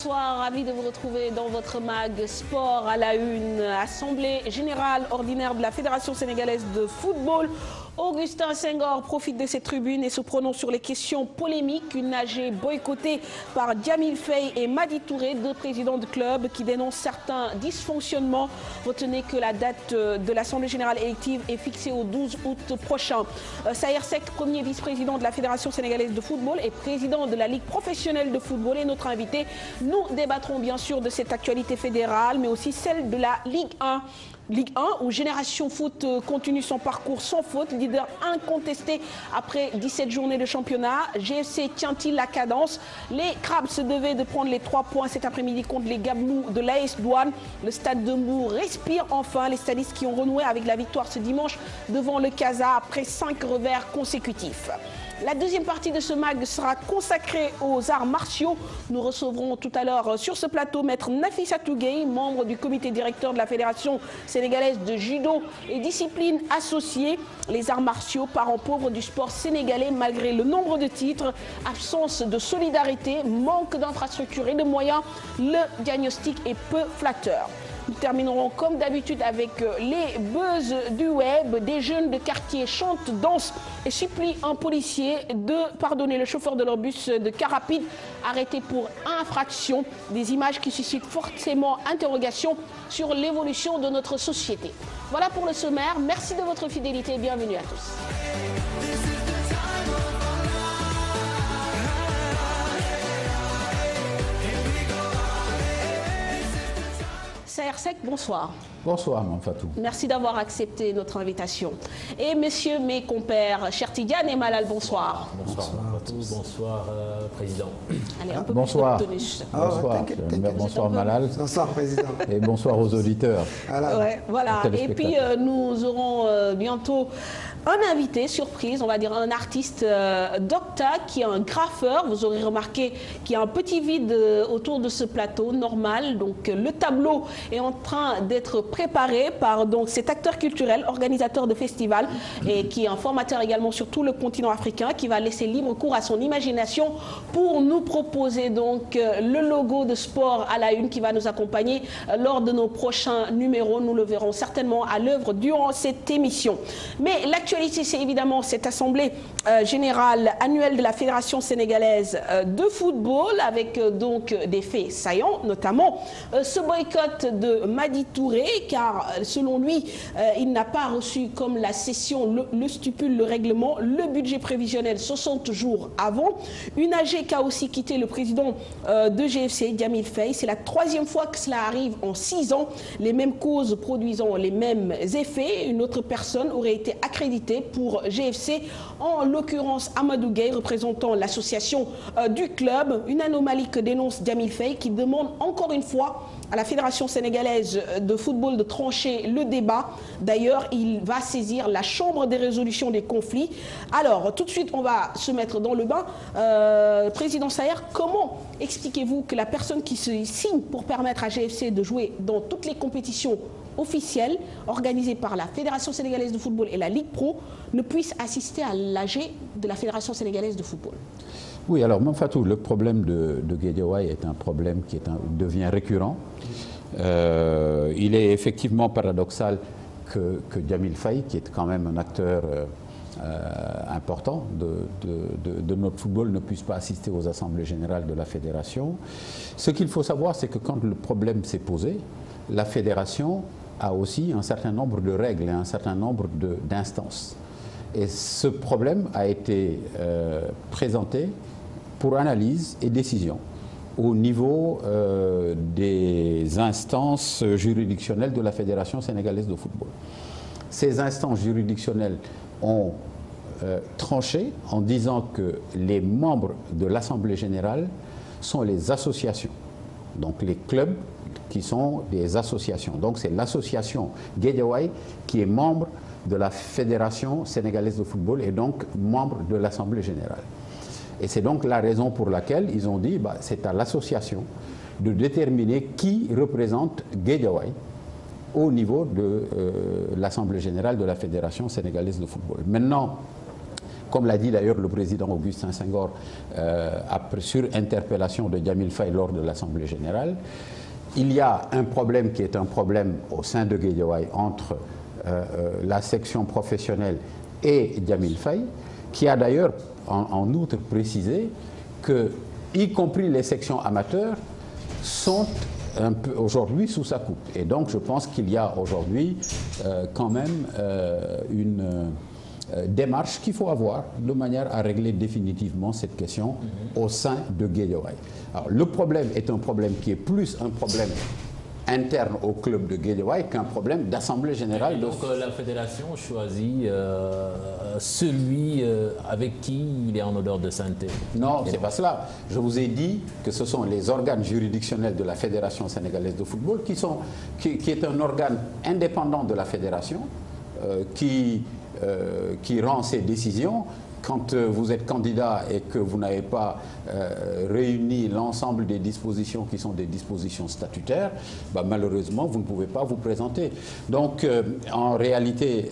Bonsoir, ravi de vous retrouver dans votre mag Sport à la une. Assemblée générale ordinaire de la Fédération sénégalaise de football. Augustin Senghor profite de cette tribune et se prononce sur les questions polémiques. Une AG boycottée par Djamil Faye et Madi Touré, deux présidents de club qui dénoncent certains dysfonctionnements. Retenez que la date de l'Assemblée générale élective est fixée au 12 août prochain. Saher Seck, premier vice-président de la Fédération sénégalaise de football et président de la Ligue professionnelle de football, est notre invité. Nous débattrons bien sûr de cette actualité fédérale, mais aussi celle de la Ligue 1. Ligue 1 où Génération Foot continue son parcours sans faute, leader incontesté après 17 journées de championnat. GFC tient-il la cadence? Les Crabes se devaient de prendre les 3 points cet après-midi contre les Gabelous de l'AS Douane. Le stade de Mbour respire enfin, les stadistes qui ont renoué avec la victoire ce dimanche devant le Casa après 5 revers consécutifs. La deuxième partie de ce mag sera consacrée aux arts martiaux. Nous recevrons tout à l'heure sur ce plateau Maître Nafissatou Gueye, membre du comité directeur de la Fédération sénégalaise de judo et disciplines associées. Les arts martiaux, parents pauvres du sport sénégalais malgré le nombre de titres, absence de solidarité, manque d'infrastructures et de moyens. Le diagnostic est peu flatteur. Nous terminerons comme d'habitude avec les buzz du web. Des jeunes de quartier chantent, dansent et supplient un policier de pardonner le chauffeur de leur bus de car rapide arrêté pour infraction. Des images qui suscitent forcément interrogation sur l'évolution de notre société. Voilà pour le sommaire. Merci de votre fidélité et bienvenue à tous. Saher Seck, bonsoir. Bonsoir, Manfatou. Merci d'avoir accepté notre invitation. Et messieurs mes compères, Cher Tidiane et Malal, bonsoir. Bonsoir, Manfatou. Bonsoir, Président. Allez, un peu bonsoir. plus de tenue. Bonsoir, bonsoir Malal. Bonsoir, Président. Et bonsoir aux auditeurs. Voilà. Et puis, nous aurons bientôt un invité surprise, on va dire un artiste Docta qui est un graffeur. Vous aurez remarqué qu'il y a un petit vide autour de ce plateau, normal. Donc le tableau est en train d'être préparé par donc, cet acteur culturel, organisateur de festivals et qui est un formateur également sur tout le continent africain, qui va laisser libre cours à son imagination pour nous proposer donc le logo de Sport à la une qui va nous accompagner lors de nos prochains numéros. Nous le verrons certainement à l'œuvre durant cette émission. Mais l'actualité, c'est évidemment cette assemblée générale annuelle de la Fédération sénégalaise de football avec donc des faits saillants, notamment ce boycott de Madi Touré, car selon lui, il n'a pas reçu comme la session le stipule le règlement, le budget prévisionnel 60 jours avant. Une AG qui a aussi quitté le président de GFC, Djamil Faye. C'est la 3e fois que cela arrive en 6 ans. Les mêmes causes produisant les mêmes effets. Une autre personne aurait été accréditée pour GFC, en l'occurrence Amadou Gueye, représentant l'association du club. Une anomalie que dénonce Djamil Faye, qui demande encore une fois à la Fédération sénégalaise de football de trancher le débat. D'ailleurs, il va saisir la chambre des résolutions des conflits. Alors, tout de suite, on va se mettre dans le bain. Président Saher, comment expliquez-vous que la personne qui se signe pour permettre à GFC de jouer dans toutes les compétitions officielles organisées par la Fédération sénégalaise de football et la Ligue Pro ne puisse assister à l'AG de la Fédération sénégalaise de football? Oui, alors Manfatou, le problème de Guédiawaye est un problème qui devient récurrent. Il est effectivement paradoxal que Djamil Faye, qui est quand même un acteur important de notre football, ne puisse pas assister aux assemblées générales de la fédération. Ce qu'il faut savoir, c'est que quand le problème s'est posé, la fédération a aussi un certain nombre de règles et un certain nombre d'instances. Et ce problème a été présenté pour analyse et décision au niveau des instances juridictionnelles de la Fédération sénégalaise de football. Ces instances juridictionnelles ont tranché en disant que les membres de l'Assemblée générale sont les associations, donc les clubs qui sont des associations. Donc c'est l'association Guédiawaye qui est membre de la Fédération sénégalaise de football et donc membre de l'Assemblée générale. Et c'est donc la raison pour laquelle ils ont dit c'est à l'association de déterminer qui représente Guédiawaye au niveau de l'Assemblée générale de la Fédération sénégalaise de football. Maintenant, comme l'a dit d'ailleurs le président Augustin Senghor sur interpellation de Djamil Faye lors de l'Assemblée générale. Il y a un problème qui est un problème au sein de Guédiawaye entre la section professionnelle et Djamil Faye, qui a d'ailleurs en outre précisé que, y compris les sections amateurs, sont un peu aujourd'hui sous sa coupe. Et donc je pense qu'il y a aujourd'hui quand même une démarche qu'il faut avoir de manière à régler définitivement cette question au sein de Guédiawaye. Alors le problème est un problème qui est plus un problème interne au club de Guédiawaye qu'un problème d'assemblée générale. Donc la fédération choisit celui avec qui il est en odeur de sainteté. Non, c'est pas cela. Je vous ai dit que ce sont les organes juridictionnels de la Fédération sénégalaise de football qui est un organe indépendant de la fédération qui rend ses décisions. Quand vous êtes candidat et que vous n'avez pas réuni l'ensemble des dispositions qui sont des dispositions statutaires, malheureusement, vous ne pouvez pas vous présenter. Donc, en réalité,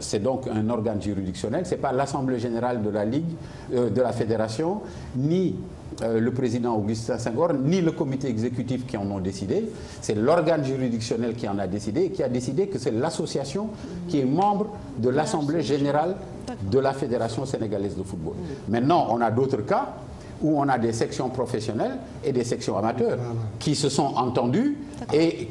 c'est donc un organe juridictionnel. Ce n'est pas l'Assemblée générale de la Ligue, de la Fédération, ni le président Augustin Senghor, ni le comité exécutif qui en ont décidé. C'est l'organe juridictionnel qui en a décidé et qui a décidé que c'est l'association qui est membre de l'Assemblée générale de la Fédération sénégalaise de football. Maintenant, on a d'autres cas où on a des sections professionnelles et des sections amateurs qui se sont entendues et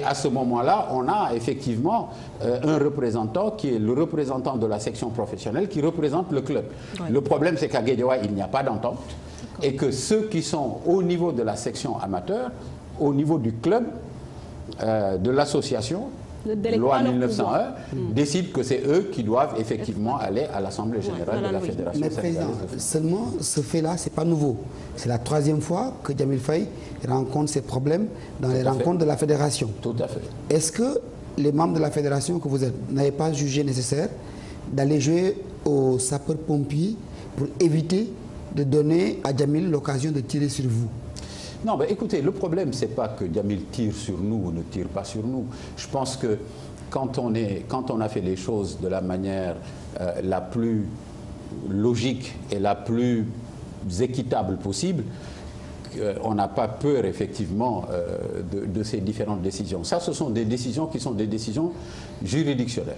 à ce moment-là, on a effectivement un représentant qui est le représentant de la section professionnelle qui représente le club. Oui. Le problème, c'est qu'à Guédiawaye, il n'y a pas d'entente et que ceux qui sont au niveau de la section amateur, au niveau du club, de l'association, loi 1901, décide que c'est eux qui doivent effectivement aller à l'Assemblée générale de la Fédération. Mais président, seulement ce fait-là, ce n'est pas nouveau. C'est la troisième fois que Djamil Faye rencontre ces problèmes dans les rencontres de la Fédération. Tout à fait. Est-ce que les membres de la Fédération que vous êtes n'avaient pas jugé nécessaire d'aller jouer aux sapeurs-pompiers pour éviter de donner à Djamil l'occasion de tirer sur vous? Non, mais écoutez, le problème, ce n'est pas que Djamil tire sur nous ou ne tire pas sur nous. Je pense que quand on a fait les choses de la manière la plus logique et la plus équitable possible, on n'a pas peur, effectivement, de ces différentes décisions. Ça, ce sont des décisions qui sont des décisions juridictionnelles.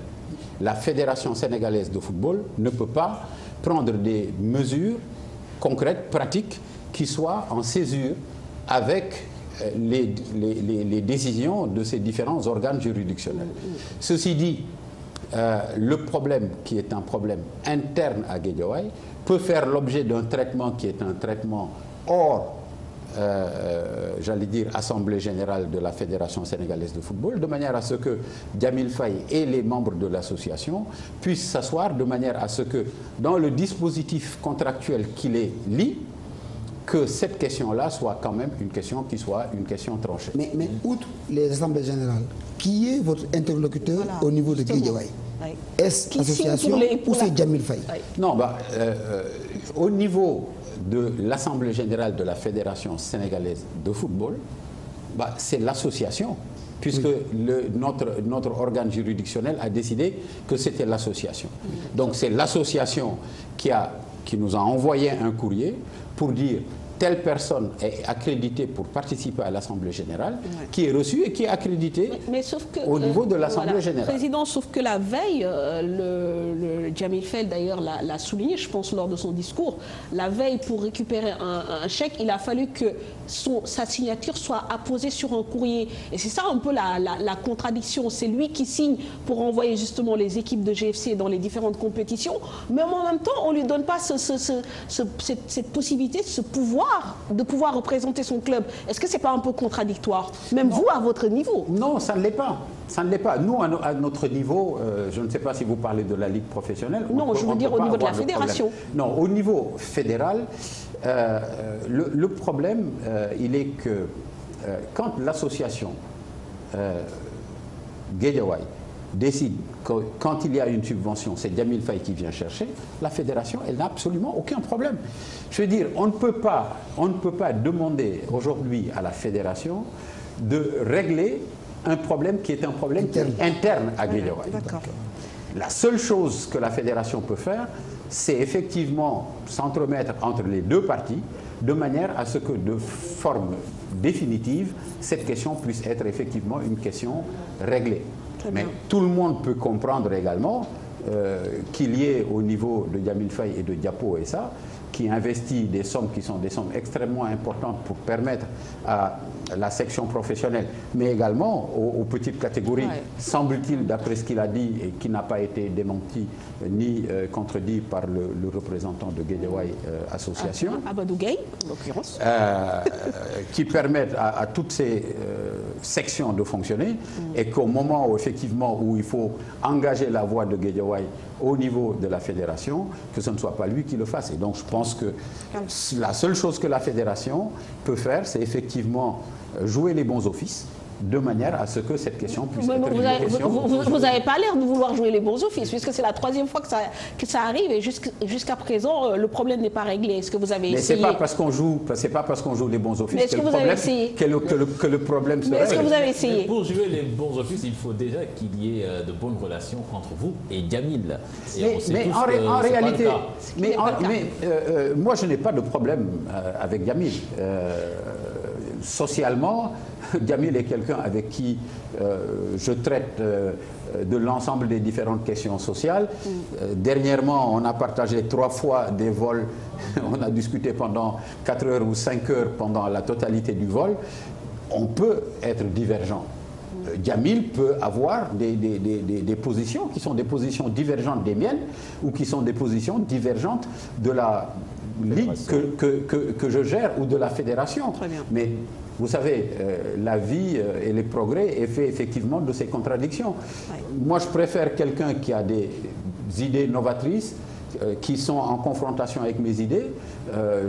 La Fédération sénégalaise de football ne peut pas prendre des mesures concrètes, pratiques, qui soient en césure avec les décisions de ces différents organes juridictionnels. Ceci dit, le problème qui est un problème interne à Guédiawaye peut faire l'objet d'un traitement qui est un traitement hors, j'allais dire, Assemblée générale de la Fédération sénégalaise de football, de manière à ce que Djamil Faye et les membres de l'association puissent s'asseoir de manière à ce que, dans le dispositif contractuel qui les lie, que cette question-là soit quand même une question qui soit une question tranchée. Mais outre les assemblées générales, qui est votre interlocuteur au niveau de Guédiawaye? Est-ce l'association ou c'est Djamil Faye? Non, au niveau de l'Assemblée générale de la Fédération sénégalaise de football, c'est l'association, puisque notre organe juridictionnel a décidé que c'était l'association. Donc c'est l'association qui nous a envoyé un courrier pour dire telle personne est accréditée pour participer à l'Assemblée générale, qui est reçue et qui est accréditée au niveau de l'Assemblée générale. Président, sauf que la veille, le Djamil Faye d'ailleurs l'a souligné, je pense, lors de son discours, la veille pour récupérer un chèque, il a fallu que sa signature soit apposée sur un courrier. Et c'est ça un peu la contradiction. C'est lui qui signe pour envoyer justement les équipes de GFC dans les différentes compétitions, mais en même temps, on ne lui donne pas cette possibilité, ce pouvoir de pouvoir représenter son club. Est-ce que ce n'est pas un peu contradictoire? Même vous, à votre niveau? Non, ça ne l'est pas. Ça ne l'est pas. Nous, à notre niveau, je ne sais pas si vous parlez de la Ligue professionnelle. Non, je veux dire au niveau de la fédération. Non, au niveau fédéral, le problème, il est que quand l'association Guédiawaye décide que quand il y a une subvention, c'est Djamil Faye qui vient chercher, la fédération, elle n'a absolument aucun problème. Je veux dire, on ne peut pas demander aujourd'hui à la fédération de régler un problème qui est un problème interne à Guédiawaye. La seule chose que la fédération peut faire, c'est effectivement s'entremettre entre les deux parties, de manière à ce que de forme définitive, cette question puisse être effectivement une question réglée. Mais tout le monde peut comprendre également qu'il y ait au niveau de Djamil Faye et de Diapo et ça, qui investit des sommes qui sont des sommes extrêmement importantes pour permettre à la section professionnelle, mais également aux petites catégories, semble-t-il, d'après ce qu'il a dit et qui n'a pas été démenti ni contredit par le représentant de Guédiawaye Association, Abadou Gueye, en l'occurrence, qui permettent à toutes ces sections de fonctionner et qu'au moment où, effectivement, où il faut engager la voix de Guédiawaye au niveau de la fédération, que ce ne soit pas lui qui le fasse. Et donc je pense que la seule chose que la fédération peut faire, c'est effectivement jouer les bons offices, de manière à ce que cette question puisse être une question. Vous n'avez pas l'air de vouloir jouer les bons offices, puisque c'est la troisième fois que ça arrive et jusqu'à présent, le problème n'est pas réglé. Est-ce que vous avez essayé? Mais c'est pas parce qu'on joue les bons offices que le problème se règle. Est-ce que vous avez essayé? Mais pour jouer les bons offices, il faut déjà qu'il y ait de bonnes relations entre vous et Djamil. Mais en réalité, moi je n'ai pas de problème avec Djamil. Socialement, Djamil est quelqu'un avec qui je traite de l'ensemble des différentes questions sociales. Dernièrement, on a partagé 3 fois des vols. On a discuté pendant 4 heures ou 5 heures pendant la totalité du vol. On peut être divergent. Djamil peut avoir des positions qui sont des positions divergentes des miennes ou qui sont des positions divergentes de la ligue que je gère ou de la fédération. Mais vous savez, la vie et les progrès est fait effectivement de ces contradictions. Moi, je préfère quelqu'un qui a des idées novatrices, qui sont en confrontation avec mes idées.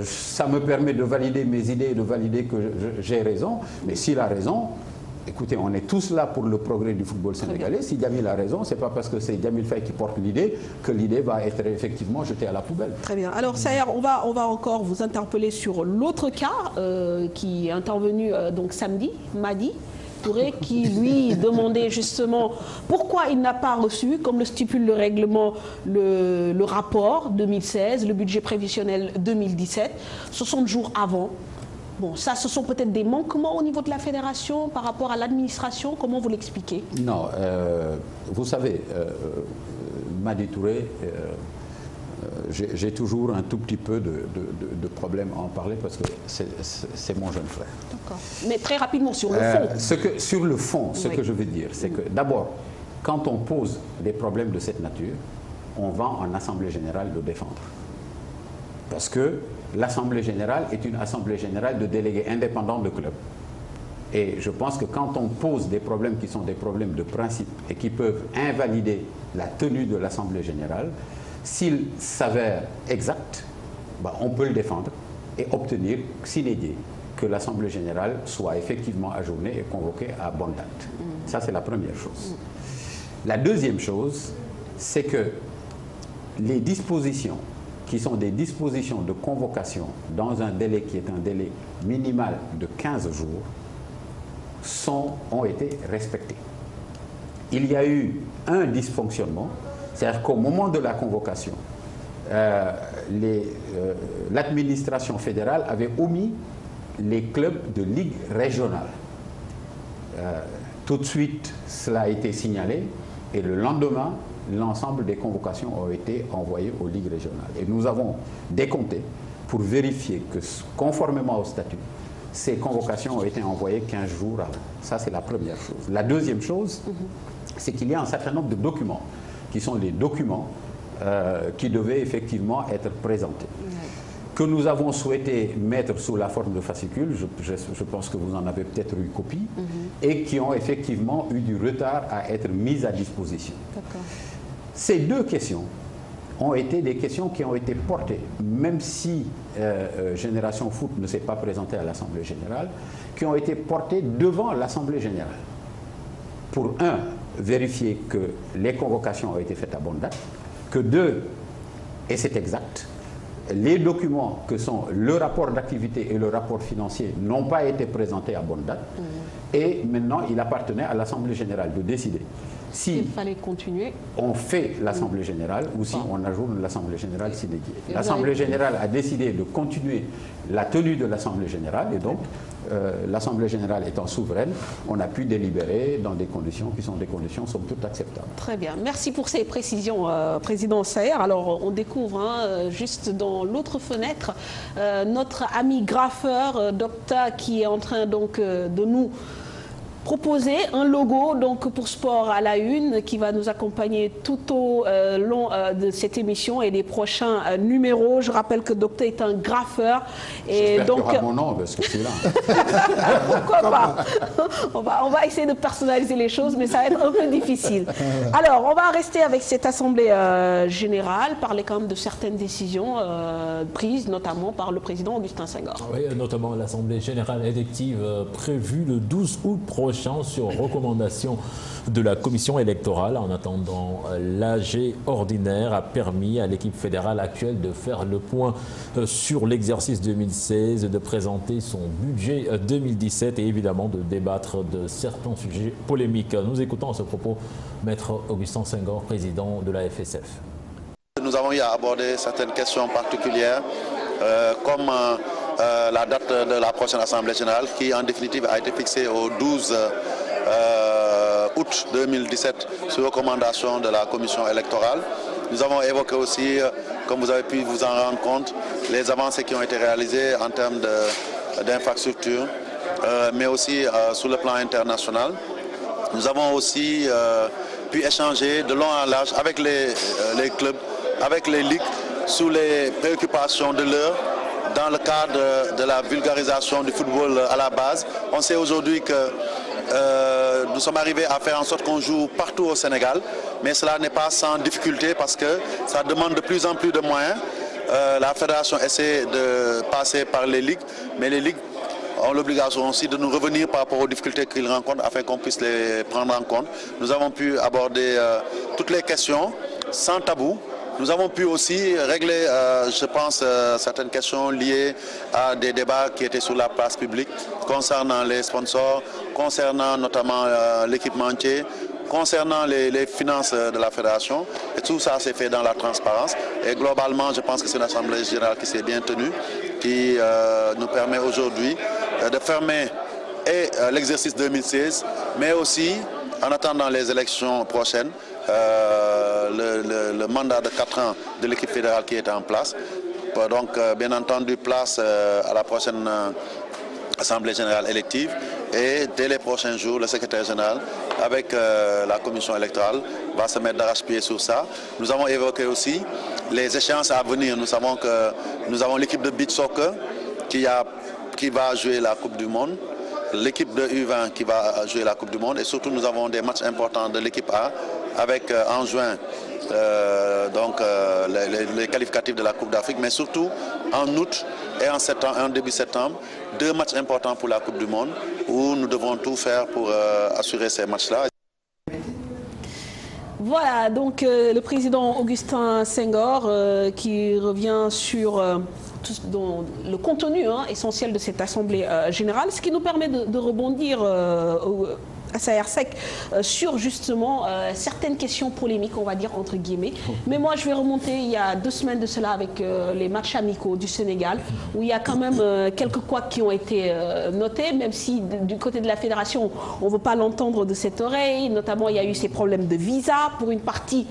Ça me permet de valider mes idées et de valider que j'ai raison. Mais s'il a raison, écoutez, on est tous là pour le progrès du football sénégalais. Si Djamil a raison, ce n'est pas parce que c'est Djamil Faye qui porte l'idée que l'idée va être effectivement jetée à la poubelle. Très bien. Alors, Saher, on va encore vous interpeller sur l'autre cas qui est intervenu donc samedi, Madi Touré, qui lui demandait justement pourquoi il n'a pas reçu, comme le stipule le règlement, le rapport 2016, le budget prévisionnel 2017, 60 jours avant. Bon, ça, ce sont peut-être des manquements au niveau de la fédération par rapport à l'administration. Comment vous l'expliquez? Non, vous savez, Madi Touré, j'ai toujours un tout petit peu de problème à en parler parce que c'est mon jeune frère. D'accord. Mais très rapidement, sur le fond. Sur le fond, ce que je veux dire, c'est que d'abord, quand on pose des problèmes de cette nature, on va en Assemblée générale le défendre. Parce que l'Assemblée générale est une Assemblée générale de délégués indépendants de clubs. Et je pense que quand on pose des problèmes qui sont des problèmes de principe et qui peuvent invalider la tenue de l'Assemblée générale, s'il s'avère exact, on peut le défendre et obtenir sine die que l'Assemblée générale soit effectivement ajournée et convoquée à bonne date. Ça, c'est la première chose. La deuxième chose, c'est que les dispositions qui sont des dispositions de convocation dans un délai qui est un délai minimal de 15 jours ont été respectées. Il y a eu un dysfonctionnement, c'est-à-dire qu'au moment de la convocation, l'administration fédérale avait omis les clubs de ligue régionale. Tout de suite, cela a été signalé et le lendemain, l'ensemble des convocations ont été envoyées aux ligues régionales. Et nous avons décompté pour vérifier que, conformément au statut, ces convocations ont été envoyées 15 jours avant. Ça, c'est la première chose. La deuxième chose, c'est qu'il y a un certain nombre de documents qui sont les documents qui devaient effectivement être présentés. Que nous avons souhaité mettre sous la forme de fascicules, je pense que vous en avez peut-être eu copie, et qui ont effectivement eu du retard à être mis à disposition. Ces deux questions ont été des questions qui ont été portées, même si Génération Foot ne s'est pas présentée à l'Assemblée générale, qui ont été portées devant l'Assemblée générale. Pour un, vérifier que les convocations ont été faites à bonne date, que deux, et c'est exact, les documents que sont le rapport d'activité et le rapport financier n'ont pas été présentés à bonne date. Et maintenant, il appartenait à l'Assemblée générale de décider si il fallait continuer. on fait l'Assemblée générale ou si on ajoute l'Assemblée générale sine die. L'Assemblée générale a décidé de continuer la tenue de l'Assemblée générale et donc l'Assemblée générale étant souveraine, on a pu délibérer dans des conditions qui sont des conditions somme toute acceptables. Très bien. Merci pour ces précisions, Président Saher. Alors, on découvre, juste dans l'autre fenêtre, notre ami graffeur, Docta, qui est en train donc de nous proposer un logo donc pour Sport à la Une qui va nous accompagner tout au long de cette émission et des prochains numéros. Je rappelle que Docta est un graffeur et donc qu'il y aura mon nom parce que c'est là. pourquoi pas. On va essayer de personnaliser les choses, mais ça va être un peu difficile. Alors, on va rester avec cette assemblée générale, parler quand même de certaines décisions prises, notamment par le président Augustin Senghor. Oui, notamment l'assemblée générale élective prévue le 12 août prochain sur recommandation de la commission électorale. En attendant, l'AG ordinaire a permis à l'équipe fédérale actuelle de faire le point sur l'exercice 2016, de présenter son budget 2017 et évidemment de débattre de certains sujets polémiques. Nous écoutons à ce propos Maître Augustin Senghor, président de la FSF. Nous avons eu à aborder certaines questions particulières comme la date de la prochaine Assemblée générale qui en définitive a été fixée au 12 août 2017 sur recommandation de la commission électorale. Nous avons évoqué aussi, comme vous avez pu vous en rendre compte, les avancées qui ont été réalisées en termes d'infrastructures, mais aussi sur le plan international. Nous avons aussi pu échanger de long en large avec les clubs, avec les ligues, sur les préoccupations de l'heure, dans le cadre de la vulgarisation du football à la base. On sait aujourd'hui que nous sommes arrivés à faire en sorte qu'on joue partout au Sénégal, mais cela n'est pas sans difficulté parce que ça demande de plus en plus de moyens. La fédération essaie de passer par les ligues, mais les ligues ont l'obligation aussi de nous revenir par rapport aux difficultés qu'ils rencontrent afin qu'on puisse les prendre en compte. Nous avons pu aborder toutes les questions sans tabou. Nous avons pu aussi régler, je pense, certaines questions liées à des débats qui étaient sur la place publique concernant les sponsors, concernant notamment l'équipementier, concernant les finances de la fédération. Et tout ça s'est fait dans la transparence. Et globalement, je pense que c'est une assemblée générale qui s'est bien tenue, qui nous permet aujourd'hui de fermer l'exercice 2016, mais aussi, en attendant les élections prochaines, le mandat de 4 ans de l'équipe fédérale qui est en place. Donc, bien entendu, place à la prochaine Assemblée générale élective. Et dès les prochains jours, le secrétaire général, avec la commission électorale, va se mettre d'arrache-pied sur ça. Nous avons évoqué aussi les échéances à venir. Nous savons que nous avons l'équipe de beach soccer qui va jouer la Coupe du Monde, l'équipe de U20 qui va jouer la Coupe du Monde et surtout nous avons des matchs importants de l'équipe A avec en juin les qualificatifs de la Coupe d'Afrique, mais surtout en août et en début septembre, 2 matchs importants pour la Coupe du Monde où nous devons tout faire pour assurer ces matchs-là. Voilà, donc le président Augustin Senghor qui revient sur le contenu essentiel de cette assemblée générale, ce qui nous permet de rebondir à Saher Seck sur justement certaines questions polémiques, on va dire entre guillemets. Mais moi je vais remonter il y a 2 semaines de cela avec les matchs amicaux du Sénégal où il y a quand même quelques couacs qui ont été notés, même si du côté de la fédération on ne veut pas l'entendre de cette oreille. Notamment il y a eu ces problèmes de visa pour une partie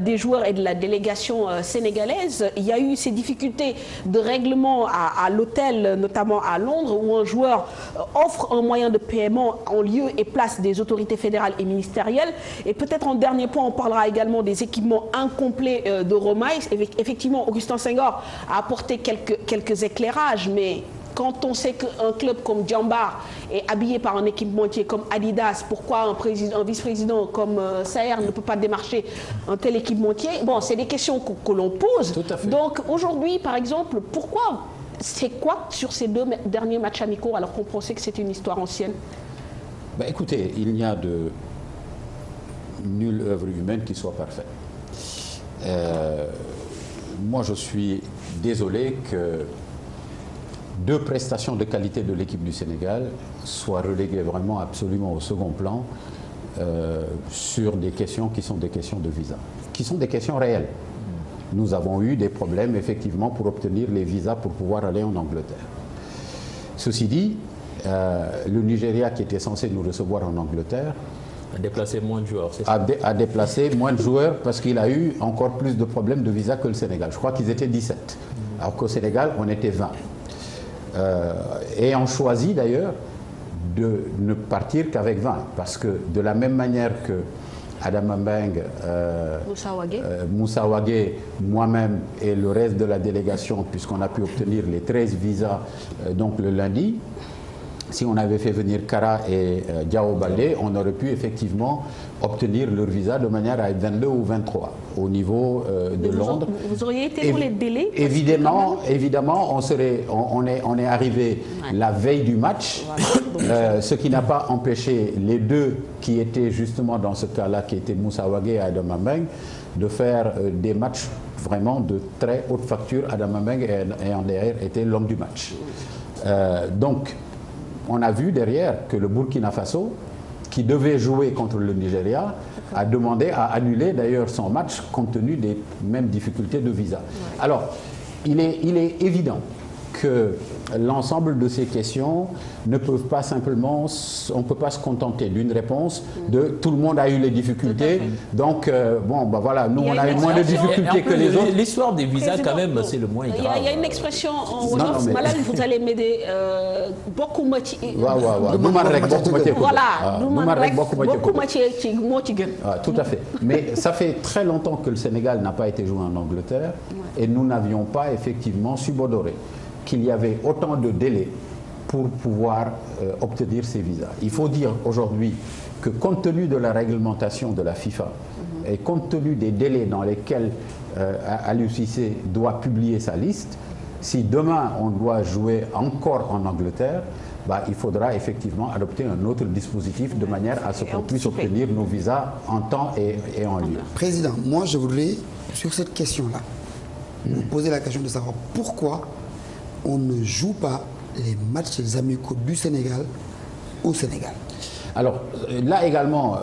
des joueurs et de la délégation sénégalaise. Il y a eu ces difficultés de règlement à l'hôtel, notamment à Londres, où un joueur offre un moyen de paiement en lieu et place des autorités fédérales et ministérielles. Et peut-être en dernier point, on parlera également des équipements incomplets de Romaï. Effectivement, Augustin Senghor a apporté quelques éclairages, mais quand on sait qu'un club comme Djambar est habillé par un équipementier comme Adidas, pourquoi un vice-président comme Saher ne peut pas démarcher un tel équipementier? Bon, c'est des questions que l'on pose. Donc aujourd'hui, par exemple, pourquoi c'est quoi sur ces 2 derniers matchs amicaux alors qu'on pensait que c'était une histoire ancienne? Ben, écoutez, il n'y a de nulle œuvre humaine qui soit parfaite. Moi, je suis désolé que 2 prestations de qualité de l'équipe du Sénégal soient reléguées vraiment absolument au second plan sur des questions qui sont des questions de visa, qui sont des questions réelles. Nous avons eu des problèmes effectivement pour obtenir les visas pour pouvoir aller en Angleterre. Ceci dit, le Nigeria qui était censé nous recevoir en Angleterre a déplacé moins de joueurs, c'est ça? a déplacé moins de joueurs parce qu'il a eu encore plus de problèmes de visa que le Sénégal. Je crois qu'ils étaient 17, alors qu'au Sénégal, on était 20. Et on choisit d'ailleurs de ne partir qu'avec 20, parce que de la même manière que Adama Mbengue, Moussa Wagué, moi-même et le reste de la délégation, puisqu'on a pu obtenir les 13 visas donc le lundi, si on avait fait venir Kara et Diao Baldé, on aurait pu effectivement obtenir leur visa de manière à être 22 ou 23 au niveau de Londres. Vous auriez été pour les délais? Évidemment, on est arrivé la veille du match, ce qui n'a pas empêché les 2 qui étaient justement dans ce cas-là, qui étaient Moussa Wagué et Adama Mbengue, de faire des matchs vraiment de très haute facture. Adama Mbengue ayant d'ailleurs été l'homme du match. Donc, on a vu derrière que le Burkina Faso, qui devait jouer contre le Nigeria, a demandé à annuler d'ailleurs son match compte tenu des mêmes difficultés de visa. Ouais. Alors, il est évident que l'ensemble de ces questions ne peuvent pas simplement, on ne peut pas se contenter d'une réponse de tout le monde a eu les difficultés, donc bon, bah voilà, nous on a eu moins de difficultés que les autres. L'histoire des visas quand même, c'est le moins grave. Il y a une expression en Wolof, Malal, vous allez m'aider, beaucoup moitié. Tout à fait. Mais ça fait très longtemps que le Sénégal n'a pas été joué en Angleterre et nous n'avions pas effectivement subodoré qu'il y avait autant de délais pour pouvoir obtenir ces visas. Il faut dire aujourd'hui que compte tenu de la réglementation de la FIFA et compte tenu des délais dans lesquels Aliou Cissé doit publier sa liste, si demain on doit jouer encore en Angleterre, bah, il faudra effectivement adopter un autre dispositif de manière à ce qu'on puisse obtenir nos visas en temps et en lieu. Président, moi je voudrais, sur cette question-là, vous poser la question de savoir pourquoi on ne joue pas les matchs amicaux du Sénégal au Sénégal. Alors là également,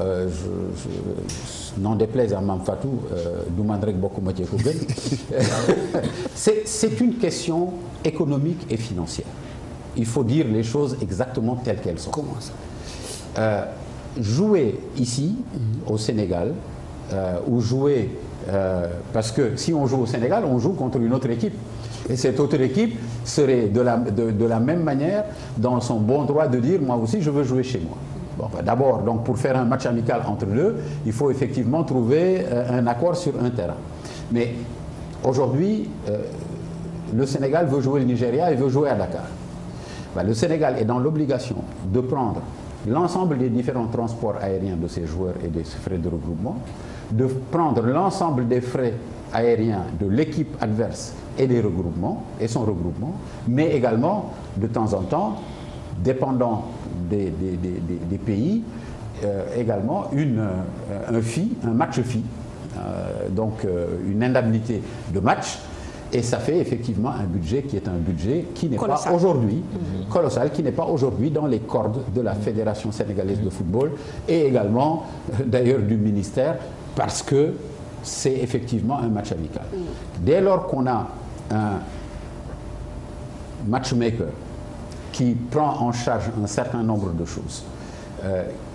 n'en déplaise à Mame Fatou, c'est une question économique et financière. Il faut dire les choses exactement telles qu'elles sont. Comment ça? Jouer ici, au Sénégal, ou jouer... parce que si on joue au Sénégal, on joue contre une autre équipe. Et cette autre équipe serait de la même manière dans son bon droit de dire « moi aussi je veux jouer chez moi ». Bon, ben d'abord, donc pour faire un match amical entre deux, il faut effectivement trouver un accord sur un terrain. Mais aujourd'hui, le Sénégal veut jouer le Nigeria et veut jouer à Dakar. Ben, le Sénégal est dans l'obligation de prendre l'ensemble des différents transports aériens de ses joueurs et des frais de regroupement, de prendre l'ensemble des frais aériens de l'équipe adverse et des regroupements, et son regroupement, mais également, de temps en temps, dépendant des pays, également un match fee, donc une indemnité de match, et ça fait effectivement un budget qui est un budget qui n'est pas aujourd'hui colossal, qui n'est pas aujourd'hui dans les cordes de la Fédération sénégalaise de football et également d'ailleurs du ministère, parce que c'est effectivement un match amical. Dès lors qu'on a un matchmaker qui prend en charge un certain nombre de choses,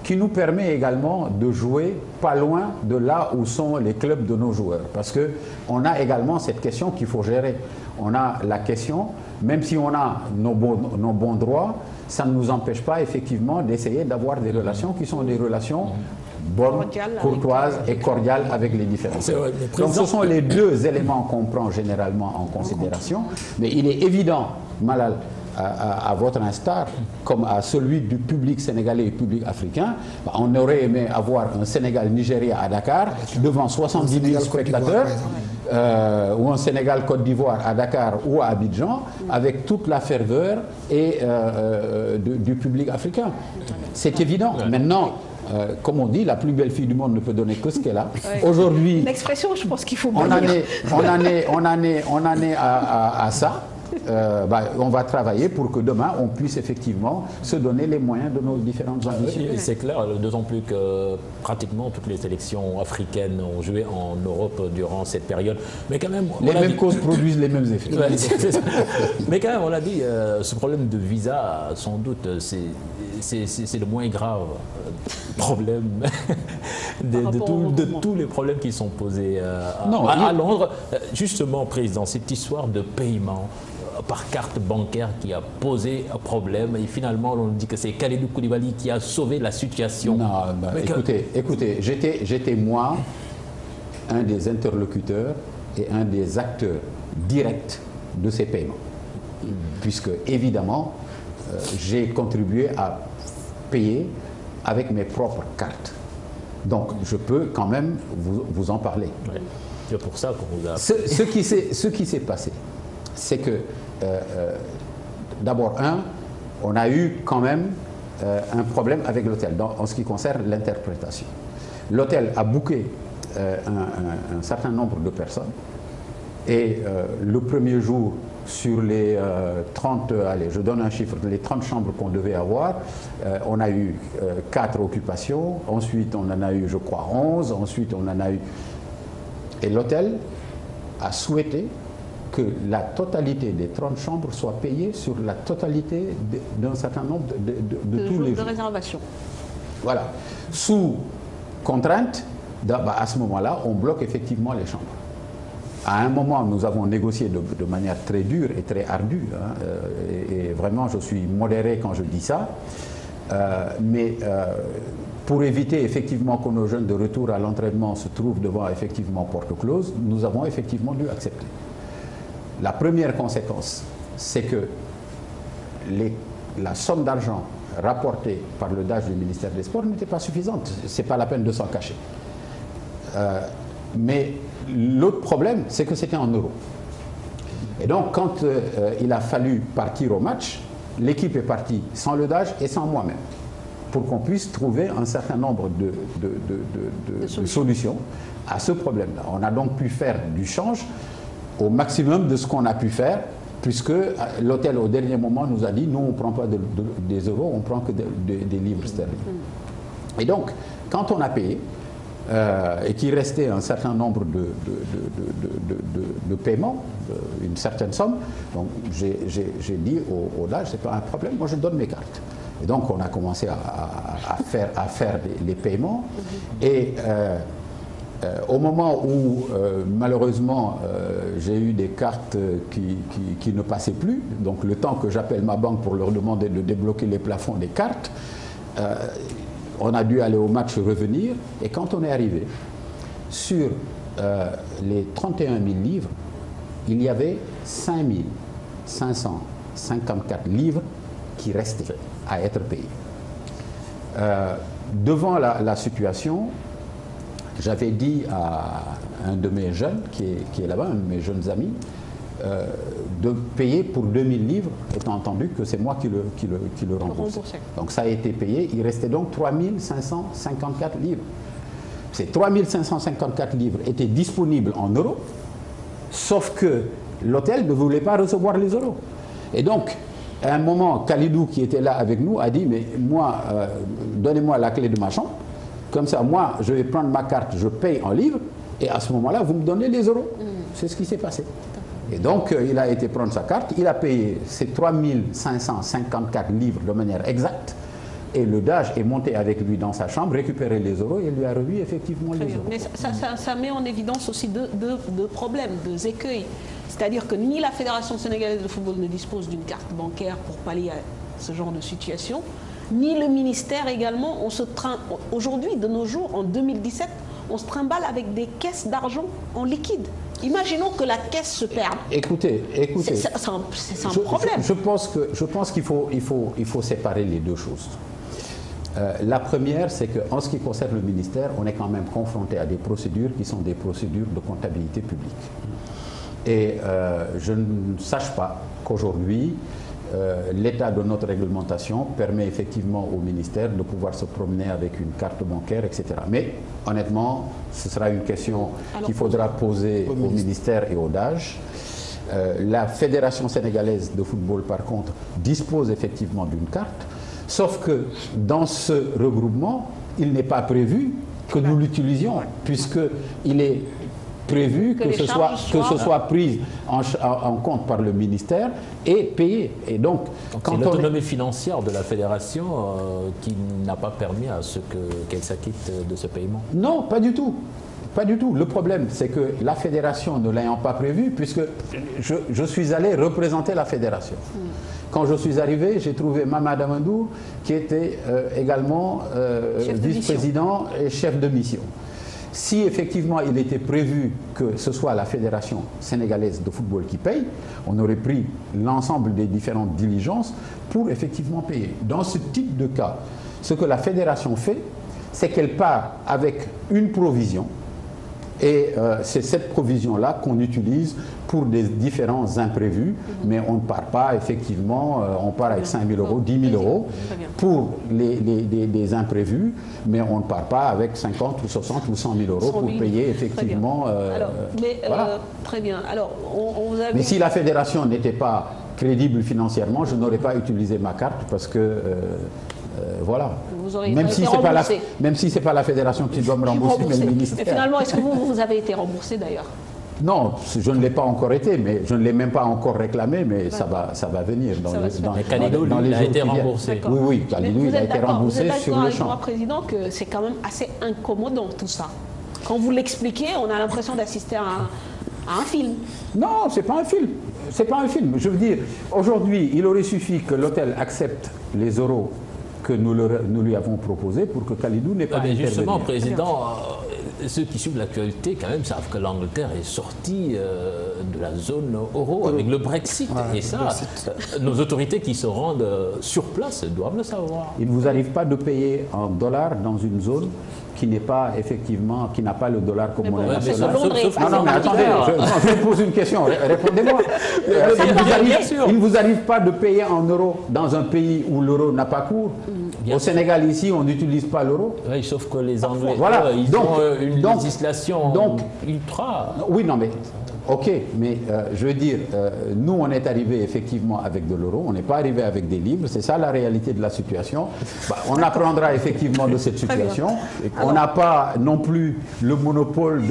qui nous permet également de jouer pas loin de là où sont les clubs de nos joueurs. Parce qu'on a également cette question qu'il faut gérer. On a la question, même si on a nos bons droits, ça ne nous empêche pas effectivement d'essayer d'avoir des relations qui sont des relations bonnes, courtoises et cordiales avec les différents. Donc ce sont les deux éléments qu'on prend généralement en considération. Mais il est évident, Malal, à votre instar, comme à celui du public sénégalais et du public africain, on aurait aimé avoir un Sénégal-Nigeria à Dakar devant 70 000 spectateurs, ou un Sénégal-Côte d'Ivoire à Dakar ou à Abidjan, avec toute la ferveur et, du public africain. C'est évident. Maintenant, comme on dit, la plus belle fille du monde ne peut donner que ce qu'elle a. Ouais. Aujourd'hui, une expression, je pense qu'il faut on en est à ça. On va travailler pour que demain on puisse effectivement se donner les moyens de nos différentes ambitions. Oui, c'est clair, d'autant plus que pratiquement toutes les sélections africaines ont joué en Europe durant cette période. Mais quand même, les mêmes causes produisent les mêmes effets. Ouais, mais quand même, on l'a dit, ce problème de visa, sans doute, c'est le moins grave problème de tous les problèmes qui sont posés à Londres. Justement, Président, cette histoire de paiement par carte bancaire qui a posé un problème et finalement on dit que c'est Kalidou Koulibaly qui a sauvé la situation. Non, écoutez, j'étais moi un des interlocuteurs et un des acteurs directs de ces paiements. Puisque évidemment j'ai contribué à payer avec mes propres cartes. Donc je peux quand même vous en parler. Ouais. C'est pour ça qu'on vous a... Ce qui s'est passé, c'est que d'abord, on a eu quand même un problème avec l'hôtel en ce qui concerne l'interprétation. L'hôtel a booké un certain nombre de personnes et le premier jour, sur les 30, allez, je donne un chiffre, les 30 chambres qu'on devait avoir, on a eu 4 occupations, ensuite on en a eu, je crois, 11, ensuite on en a eu... Et l'hôtel a souhaité que la totalité des 30 chambres soit payée sur la totalité d'un certain nombre de tous les jours. De réservation. Voilà. Sous contrainte, à ce moment-là, on bloque effectivement les chambres. À un moment, nous avons négocié de manière très dure et très ardue, hein, et vraiment, je suis modéré quand je dis ça, mais pour éviter effectivement que nos jeunes de retour à l'entraînement se trouvent devant effectivement porte close, nous avons effectivement dû accepter. La première conséquence, c'est que la somme d'argent rapportée par le DAGE du ministère des Sports n'était pas suffisante. Ce n'est pas la peine de s'en cacher. Mais l'autre problème, c'est que c'était en euros. Et donc, quand il a fallu partir au match, l'équipe est partie sans le DAGE et sans moi-même, pour qu'on puisse trouver un certain nombre de solutions à ce problème-là. On a donc pu faire du change au maximum de ce qu'on a pu faire, puisque l'hôtel au dernier moment nous a dit nous on ne prend pas des euros, on prend que des livres sterling. Et donc quand on a payé et qu'il restait un certain nombre de paiements, une certaine somme, donc j'ai dit au DAGE c'est pas un problème, moi je donne mes cartes. Et donc on a commencé à faire les paiements et au moment où malheureusement j'ai eu des cartes qui ne passaient plus, donc le temps que j'appelle ma banque pour leur demander de débloquer les plafonds des cartes, on a dû aller au match revenir, et quand on est arrivé sur les 31 000 livres, il y avait 5 554 livres qui restaient à être payés. Devant la situation, j'avais dit à un de mes jeunes, qui est là-bas, un de mes jeunes amis, de payer pour 2000 livres, étant entendu que c'est moi qui le remboursais. Donc ça a été payé, il restait donc 3554 livres. Ces 3554 livres étaient disponibles en euros, sauf que l'hôtel ne voulait pas recevoir les euros. Et donc, à un moment, Kalidou, qui était là avec nous, a dit, mais moi, donnez-moi la clé de ma chambre. Comme ça, moi, je vais prendre ma carte, je paye en livres, et à ce moment-là, vous me donnez les euros. C'est ce qui s'est passé. Et donc, il a été prendre sa carte, il a payé ces 3554 livres de manière exacte, et le DAGE est monté avec lui dans sa chambre, récupérer les euros, et lui a remis effectivement les euros. Mais ça met en évidence aussi deux problèmes, deux écueils. C'est-à-dire que ni la Fédération sénégalaise de football ne dispose d'une carte bancaire pour pallier à ce genre de situation, ni le ministère également. Aujourd'hui, de nos jours, en 2017, on se trimballe avec des caisses d'argent en liquide. Imaginons que la caisse se perde. Écoutez. C'est un problème. Je pense qu'il faut séparer les deux choses. La première, c'est qu'en ce qui concerne le ministère, on est quand même confronté à des procédures qui sont des procédures de comptabilité publique. Et je ne sache pas qu'aujourd'hui, l'état de notre réglementation permet effectivement au ministère de pouvoir se promener avec une carte bancaire, etc. Mais honnêtement, ce sera une question qu'il faudra poser au ministère et au DAGE. La Fédération sénégalaise de football, par contre, dispose effectivement d'une carte, sauf que dans ce regroupement, il n'est pas prévu que nous l'utilisions, puisqu'il est prévu que ce soit pris en compte par le ministère et payé. Et donc c'est l'autonomie financière de la fédération qui n'a pas permis à ce qu'elle s'acquitte de ce paiement. Non, pas du tout. Pas du tout. Le problème, c'est que la fédération ne l'ayant pas prévu, puisque je suis allé représenter la fédération. Quand je suis arrivé, j'ai trouvé Mamad Amandour, qui était également vice-président et chef de mission. Si effectivement il était prévu que ce soit la Fédération sénégalaise de football qui paye, on aurait pris l'ensemble des différentes diligences pour effectivement payer. Dans ce type de cas, ce que la Fédération fait, c'est qu'elle part avec une provision. Et c'est cette provision-là qu'on utilise pour des différents imprévus, mais on ne part pas effectivement, on part avec 5 000 euros, 10 000 euros pour les imprévus, mais on ne part pas avec 50 ou 60 ou 100 000 euros pour payer effectivement. Voilà. Très bien. Alors, mais si la fédération n'était pas crédible financièrement, je n'aurais pas utilisé ma carte parce que voilà. Même si ce n'est pas la fédération qui doit me rembourser, mais le ministère. Et finalement, est-ce que vous avez été remboursé d'ailleurs? Non, je ne l'ai pas encore été, mais je ne l'ai même pas encore réclamé, mais ça va venir dans les jours qui viennent. Il a été remboursé. Oui, Khalidou, il a été remboursé sur le champ. Vous êtes Président, que c'est quand même assez incommodant tout ça. Quand vous l'expliquez, on a l'impression d'assister à un film. Non, c'est pas un film. C'est pas un film. Je veux dire, aujourd'hui, il aurait suffi que l'hôtel accepte les euros que nous lui avons proposé pour que Khalidou n'ait pas intervenu. Justement, Président, ceux qui suivent l'actualité quand même savent que l'Angleterre est sortie de la zone euro avec le Brexit. Et ça, nos autorités qui se rendent sur place doivent le savoir. Il ne vous arrive pas de payer en dollars dans une zone qui n'est pas effectivement, qui n'a pas le dollar comme monnaie nationale. Non, mais attendez, je vous pose une question, répondez-moi. Il ne vous arrive pas de payer en euros dans un pays où l'euro n'a pas cours. Au Sénégal, ici, on n'utilise pas l'euro. Oui, sauf que les Anglais, ils ont une législation ultra. Oui, non, mais ok, mais je veux dire, nous, on est arrivé effectivement avec de l'euro, on n'est pas arrivé avec des livres, c'est ça la réalité de la situation. On apprendra effectivement de cette situation. On n'a pas non plus le monopole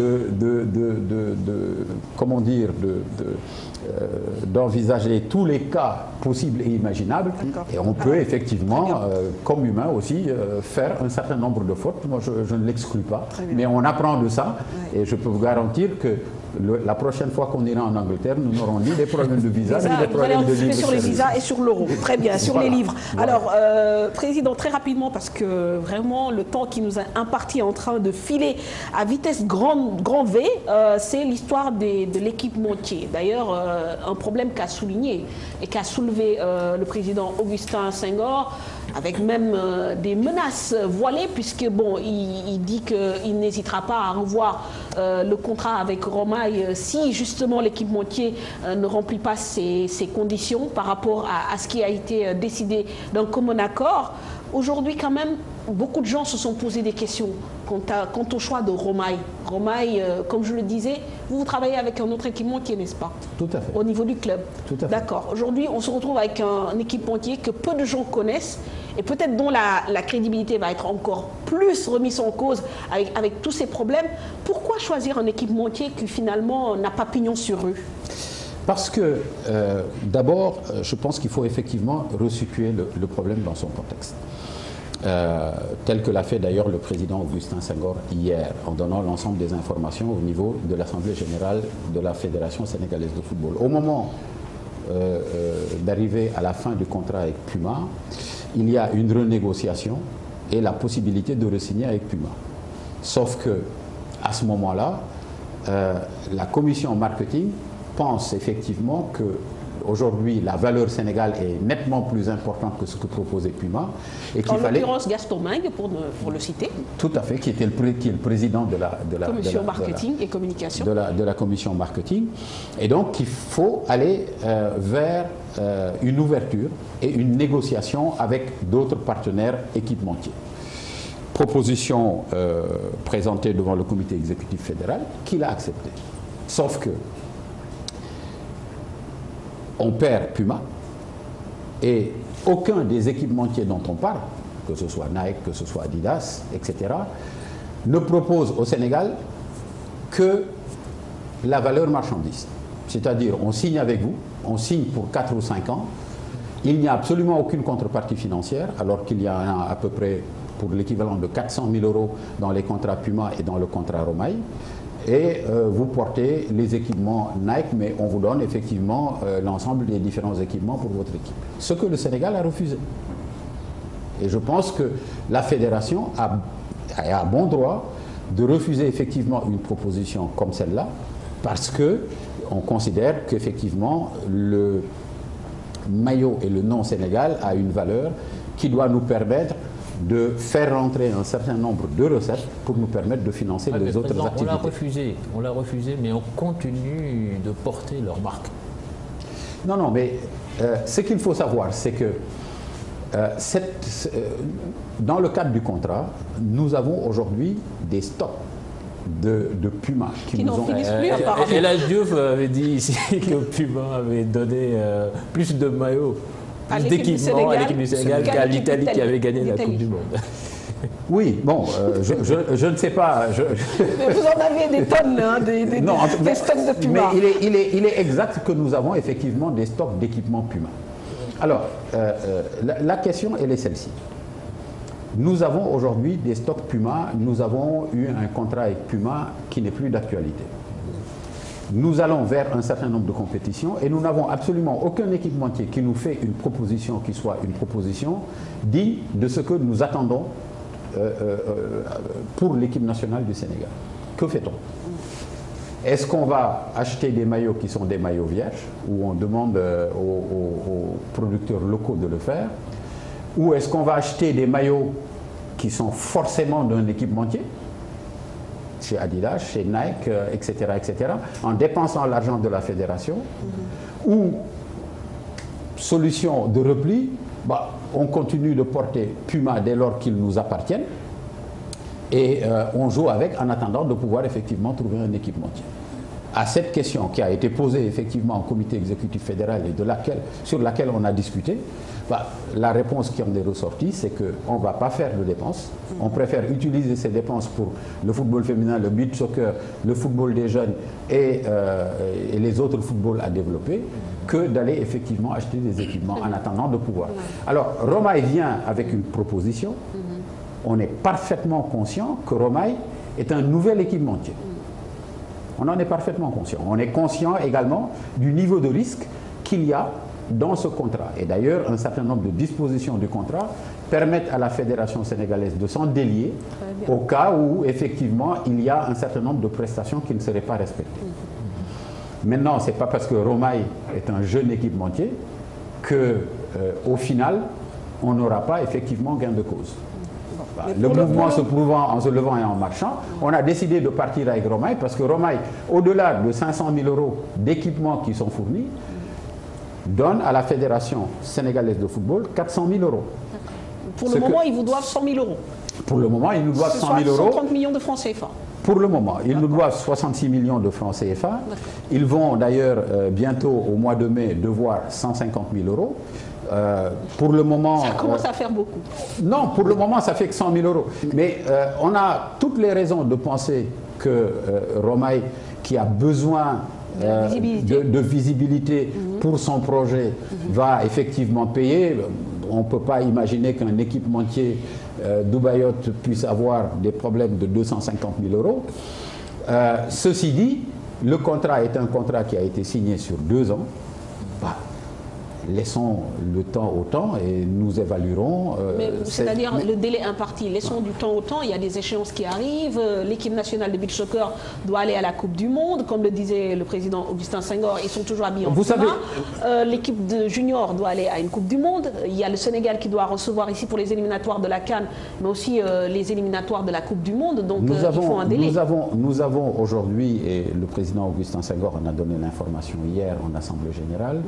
comment dire, d'envisager tous les cas possibles et imaginables. Et on peut effectivement, comme humain aussi, faire un certain nombre de fautes. Moi, je ne l'exclus pas. Mais on apprend de ça. Et je peux vous garantir que la prochaine fois qu'on ira en Angleterre, nous n'aurons ni des problèmes de visa, ni des problèmes de livres. Sur les visas et sur l'euro. Très bien, sur les livres. Alors, Président, très rapidement, parce que vraiment, le temps qui nous a imparti est en train de filer à vitesse grand V, c'est l'histoire de l'équipementier. D'ailleurs, un problème qu'a souligné et qu'a soulevé le président Augustin Senghor, avec même des menaces voilées, puisque bon, il dit qu'il n'hésitera pas à revoir le contrat avec Romaille si justement l'équipementier ne remplit pas ses conditions par rapport à ce qui a été décidé d'un commun accord. Aujourd'hui, quand même, beaucoup de gens se sont posé des questions quant au choix de Romaille. Romaille, comme je le disais, vous travaillez avec un autre équipementier, n'est-ce pas? Tout à fait. Au niveau du club. Tout à fait. D'accord. Aujourd'hui, on se retrouve avec un équipementier que peu de gens connaissent et peut-être dont la crédibilité va être encore plus remise en cause avec tous ces problèmes. Pourquoi choisir un équipementier qui finalement n'a pas pignon sur rue? Parce que, d'abord, je pense qu'il faut effectivement resituer le problème dans son contexte. Tel que l'a fait d'ailleurs le président Augustin Senghor hier, en donnant l'ensemble des informations au niveau de l'Assemblée générale de la Fédération sénégalaise de football. Au moment d'arriver à la fin du contrat avec Puma, il y a une renégociation et la possibilité de re-signer avec Puma. Sauf que, à ce moment-là, la commission marketing pense effectivement que Aujourd'hui, la valeur Sénégal est nettement plus importante que ce que proposait Puma. Et en l'occurrence, Gaston Mingue, pour le citer. Tout à fait, qui est le président de la commission marketing et communication. De la commission marketing. Et donc, il faut aller vers une ouverture et une négociation avec d'autres partenaires équipementiers. Proposition présentée devant le comité exécutif fédéral, qu'il a accepté. Sauf que on perd Puma et aucun des équipementiers dont on parle, que ce soit Nike, que ce soit Adidas, etc., ne propose au Sénégal que la valeur marchandise. C'est-à-dire, on signe avec vous, on signe pour 4 ou 5 ans, il n'y a absolument aucune contrepartie financière, alors qu'il y a à peu près pour l'équivalent de 400 000 euros dans les contrats Puma et dans le contrat Romaï. Et vous portez les équipements Nike, mais on vous donne effectivement l'ensemble des différents équipements pour votre équipe. Ce que le Sénégal a refusé. Et je pense que la fédération a bon droit de refuser effectivement une proposition comme celle-là, parce qu'on considère qu'effectivement le maillot et le nom Sénégal a une valeur qui doit nous permettre de faire rentrer un certain nombre de recettes pour nous permettre de financer les autres activités. On l'a refusé, mais on continue de porter leur marque. Non, mais ce qu'il faut savoir, c'est que dans le cadre du contrat, nous avons aujourd'hui des stocks de Puma qui n'en finissent plus apparemment. Et la Diouf avait dit ici que Puma avait donné plus de maillots, plus d'équipements à l'équipe du Sénégal qu'à l'Italie qui avait gagné la Coupe du Monde. Oui, bon, je ne sais pas. Mais vous en avez des tonnes, hein, des stocks de Puma. Mais il est exact que nous avons effectivement des stocks d'équipements Puma. Alors, la question, elle est celle-ci. Nous avons aujourd'hui des stocks Puma, nous avons eu un contrat avec Puma qui n'est plus d'actualité. Nous allons vers un certain nombre de compétitions et nous n'avons absolument aucun équipementier qui nous fait une proposition qui soit une proposition digne de ce que nous attendons pour l'équipe nationale du Sénégal. Que fait-on? Est-ce qu'on va acheter des maillots qui sont des maillots vierges, où on demande aux producteurs locaux de le faire? Ou est-ce qu'on va acheter des maillots qui sont forcément d'un équipementier, chez Adidas, chez Nike, etc., en dépensant l'argent de la fédération? Ou, solution de repli, on continue de porter Puma dès lors qu'ils nous appartiennent et on joue avec en attendant de pouvoir effectivement trouver un équipementier. À cette question qui a été posée effectivement au comité exécutif fédéral et sur laquelle on a discuté, la réponse qui en est ressortie, c'est qu'on ne va pas faire de dépenses. On préfère utiliser ces dépenses pour le football féminin, le beach soccer, le football des jeunes et les autres footballs à développer, que d'aller effectivement acheter des équipements en attendant de pouvoir. Alors, Romaï vient avec une proposition. On est parfaitement conscient que Romaï est un nouvel équipementier. On en est parfaitement conscient. On est conscient également du niveau de risque qu'il y a dans ce contrat. Et d'ailleurs, un certain nombre de dispositions du contrat permettent à la Fédération sénégalaise de s'en délier au cas où, effectivement, il y a un certain nombre de prestations qui ne seraient pas respectées. Maintenant, ce n'est pas parce que Romaï est un jeune équipementier qu'au final, on n'aura pas effectivement gain de cause. Le mouvement se prouvant en se levant et en marchant, on a décidé de partir avec Romaï parce que Romaï, au-delà de 500 000 euros d'équipements qui sont fournis, donne à la Fédération sénégalaise de football 400 000 euros. Pour le moment, ils vous doivent 100 000 euros. Pour le moment, ils nous doivent 100 000 euros. 130 millions de francs CFA. Pour le moment, ils nous doivent 66 millions de francs CFA. Ils vont d'ailleurs bientôt, au mois de mai, devoir 150 000 euros. Pour le moment... Ça commence à faire beaucoup. Non, pour le moment, ça fait que 100 000 euros. Mais on a toutes les raisons de penser que Romaï, qui a besoin de visibilité pour son projet, va effectivement payer. On ne peut pas imaginer qu'un équipementier Dubaïot puisse avoir des problèmes de 250 000 euros. Ceci dit, le contrat est un contrat qui a été signé sur 2 ans. laissons le temps au temps et nous évaluerons. C'est-à-dire le délai imparti, laissons du temps au temps, il y a des échéances qui arrivent, l'équipe nationale de beach soccer doit aller à la Coupe du Monde, comme le disait le président Augustin Senghor, ils sont toujours habillés en puma. L'équipe de junior doit aller à une Coupe du Monde, il y a le Sénégal qui doit recevoir ici pour les éliminatoires de la CAN, mais aussi les éliminatoires de la Coupe du Monde, donc il faut un délai. Nous avons aujourd'hui, et le président Augustin Senghor en a donné l'information hier en Assemblée générale,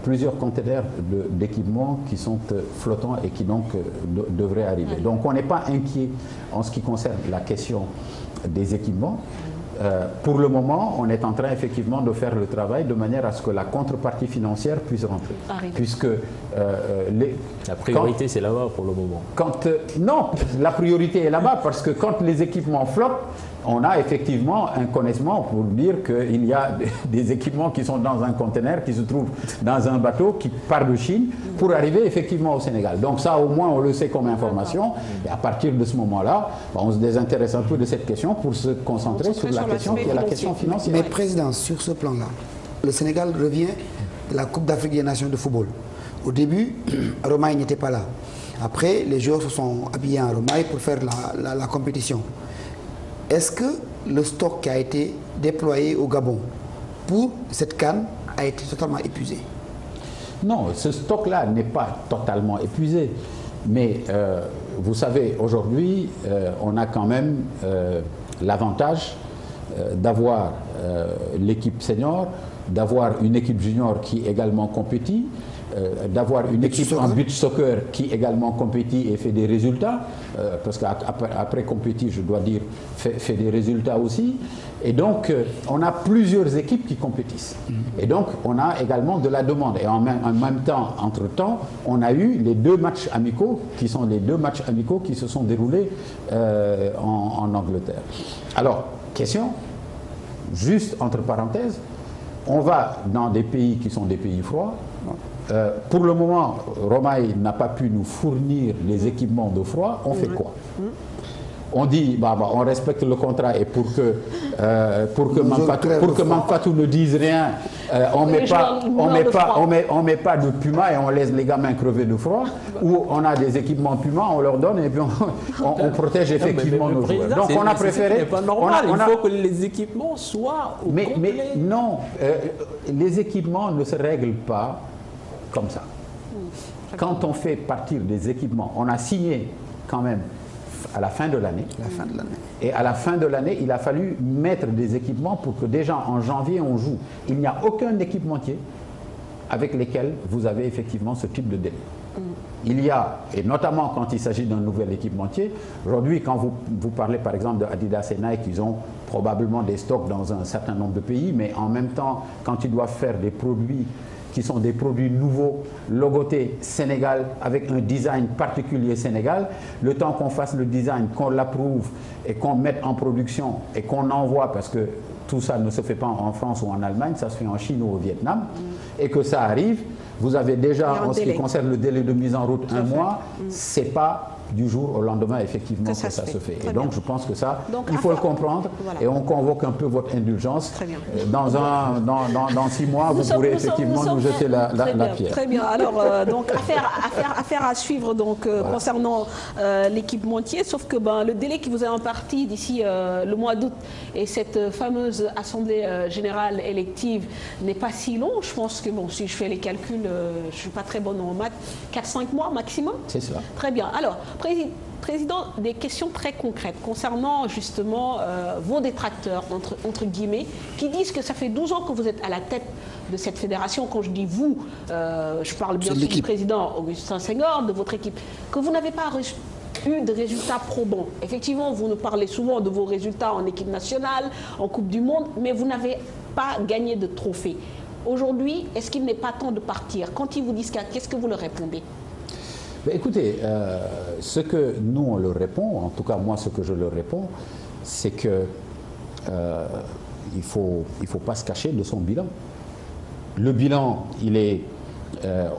plusieurs conteneurs d'équipements qui sont flottants et qui donc devraient arriver. Donc on n'est pas inquiet en ce qui concerne la question des équipements. Pour le moment, on est en train effectivement de faire le travail de manière à ce que la contrepartie financière puisse rentrer. Puisque la priorité c'est là-bas pour le moment. Non, la priorité est là-bas parce que quand les équipements flottent, on a effectivement un connaissement pour dire qu'il y a des équipements qui sont dans un conteneur, qui se trouvent dans un bateau qui part de Chine pour arriver effectivement au Sénégal. Donc ça, au moins, on le sait comme information. Et à partir de ce moment-là, on se désintéresse un peu de cette question pour se concentrer sur la question qui est la question financière. Mais Président, sur ce plan-là, le Sénégal revient de la Coupe d'Afrique des Nations de football. Au début, Romaï n'était pas là. Après, les joueurs se sont habillés en Romaï pour faire la compétition. Est-ce que le stock qui a été déployé au Gabon pour cette CAN a été totalement épuisé? Non, ce stock-là n'est pas totalement épuisé. Mais vous savez, aujourd'hui, on a quand même l'avantage d'avoir l'équipe senior, d'avoir une équipe junior qui également compétit, d'avoir une équipe en beach soccer qui également compétit et fait des résultats, parce qu'après compétit, je dois dire, fait des résultats aussi. Et donc, on a plusieurs équipes qui compétissent. Et donc, on a également de la demande. Et en même temps, entre-temps, on a eu les 2 matchs amicaux, qui sont les 2 matchs amicaux qui se sont déroulés en Angleterre. Alors, question, juste entre parenthèses, on va dans des pays qui sont des pays froids. Pour le moment, Romaï n'a pas pu nous fournir les équipements de froid. On fait quoi? On dit, on respecte le contrat et pour que Mampatou ne dise rien, on met pas de Puma et on laisse les gamins crever de froid. Ou on a des équipements Puma, on leur donne et puis on protège effectivement nos joueurs. Donc on a préféré. Pas normal. Il faut que les équipements soient au complet. Mais non, les équipements ne se règlent pas comme ça. Quand on fait partir des équipements, on a signé quand même à la fin de l'année. Et à la fin de l'année, il a fallu mettre des équipements pour que déjà en janvier on joue. Il n'y a aucun équipementier avec lesquels vous avez effectivement ce type de délai. Il y a, et notamment quand il s'agit d'un nouvel équipementier, aujourd'hui quand vous parlez par exemple de Adidas et Nike, ils ont probablement des stocks dans un certain nombre de pays, mais en même temps, quand ils doivent faire des produits qui sont des produits nouveaux, logotés Sénégal, avec un design particulier Sénégal, le temps qu'on fasse le design, qu'on l'approuve et qu'on mette en production et qu'on envoie, parce que tout ça ne se fait pas en France ou en Allemagne, ça se fait en Chine ou au Vietnam, et que ça arrive, vous avez déjà, en ce qui concerne le délai de mise en route, un mois, c'est pas du jour au lendemain, effectivement, que ça se fait. Et donc, je pense que ça, il faut le comprendre. Voilà. Et on convoque un peu votre indulgence. Dans 6 mois, vous pourrez effectivement nous jeter la pierre. Très bien. Alors, donc, affaire à suivre donc, voilà. Concernant l'équipementier, sauf que le délai qui vous est imparti d'ici le mois d'août et cette fameuse assemblée générale élective n'est pas si long. Je pense que, bon, si je fais les calculs, je ne suis pas très bonne en maths, 4-5 mois maximum. C'est cela. Très bien. Alors, Président, des questions très concrètes concernant justement vos détracteurs, entre guillemets, qui disent que ça fait 12 ans que vous êtes à la tête de cette fédération. Quand je dis vous, je parle bien sûr du président Augustin Senghor, de votre équipe, que vous n'avez pas eu de résultats probants. Effectivement, vous nous parlez souvent de vos résultats en équipe nationale, en Coupe du Monde, mais vous n'avez pas gagné de trophée. Aujourd'hui, est-ce qu'il n'est pas temps de partir? Quand ils vous disent qu'est-ce que vous leur répondez? Écoutez, ce que nous on leur répond, en tout cas moi ce que je leur réponds, c'est que il faut pas se cacher de son bilan. Le bilan, il est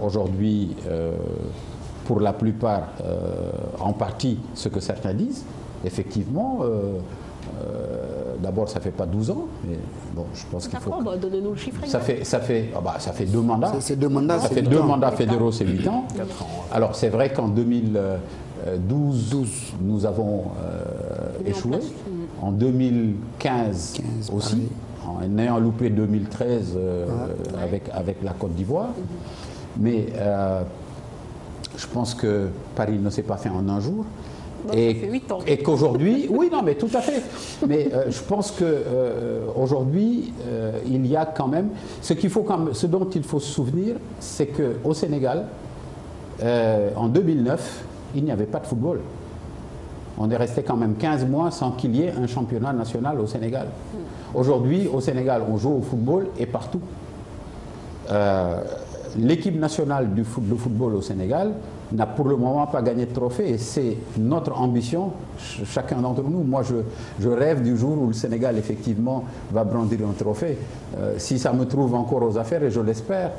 aujourd'hui pour la plupart en partie ce que certains disent. Effectivement, d'abord, ça ne fait pas 12 ans, mais bon, je pense qu'il faut... D'accord, bah, donnez-nous le chiffre. Ça fait 2 mandats. C'est 2 mandats. Ça fait 2 mandats fédéraux, c'est 8 ans. 4 ans. Alors, c'est vrai qu'en 2012, nous avons échoué. En 2015 aussi, en ayant loupé 2013 avec la Côte d'Ivoire. Mais je pense que Paris ne s'est pas fait en un jour. Donc, ça fait 8 ans. Et qu'aujourd'hui, oui, non, mais tout à fait. Mais je pense qu'aujourd'hui, il y a quand même, ce dont il faut se souvenir, c'est qu'au Sénégal, en 2009, il n'y avait pas de football. On est resté quand même 15 mois sans qu'il y ait un championnat national au Sénégal. Aujourd'hui, au Sénégal, on joue au football et partout. L'équipe nationale de football au Sénégal n'a pour le moment pas gagné de trophée et c'est notre ambition, chacun d'entre nous. Moi, je rêve du jour où le Sénégal, effectivement, va brandir un trophée. Si ça me trouve encore aux affaires, et je l'espère,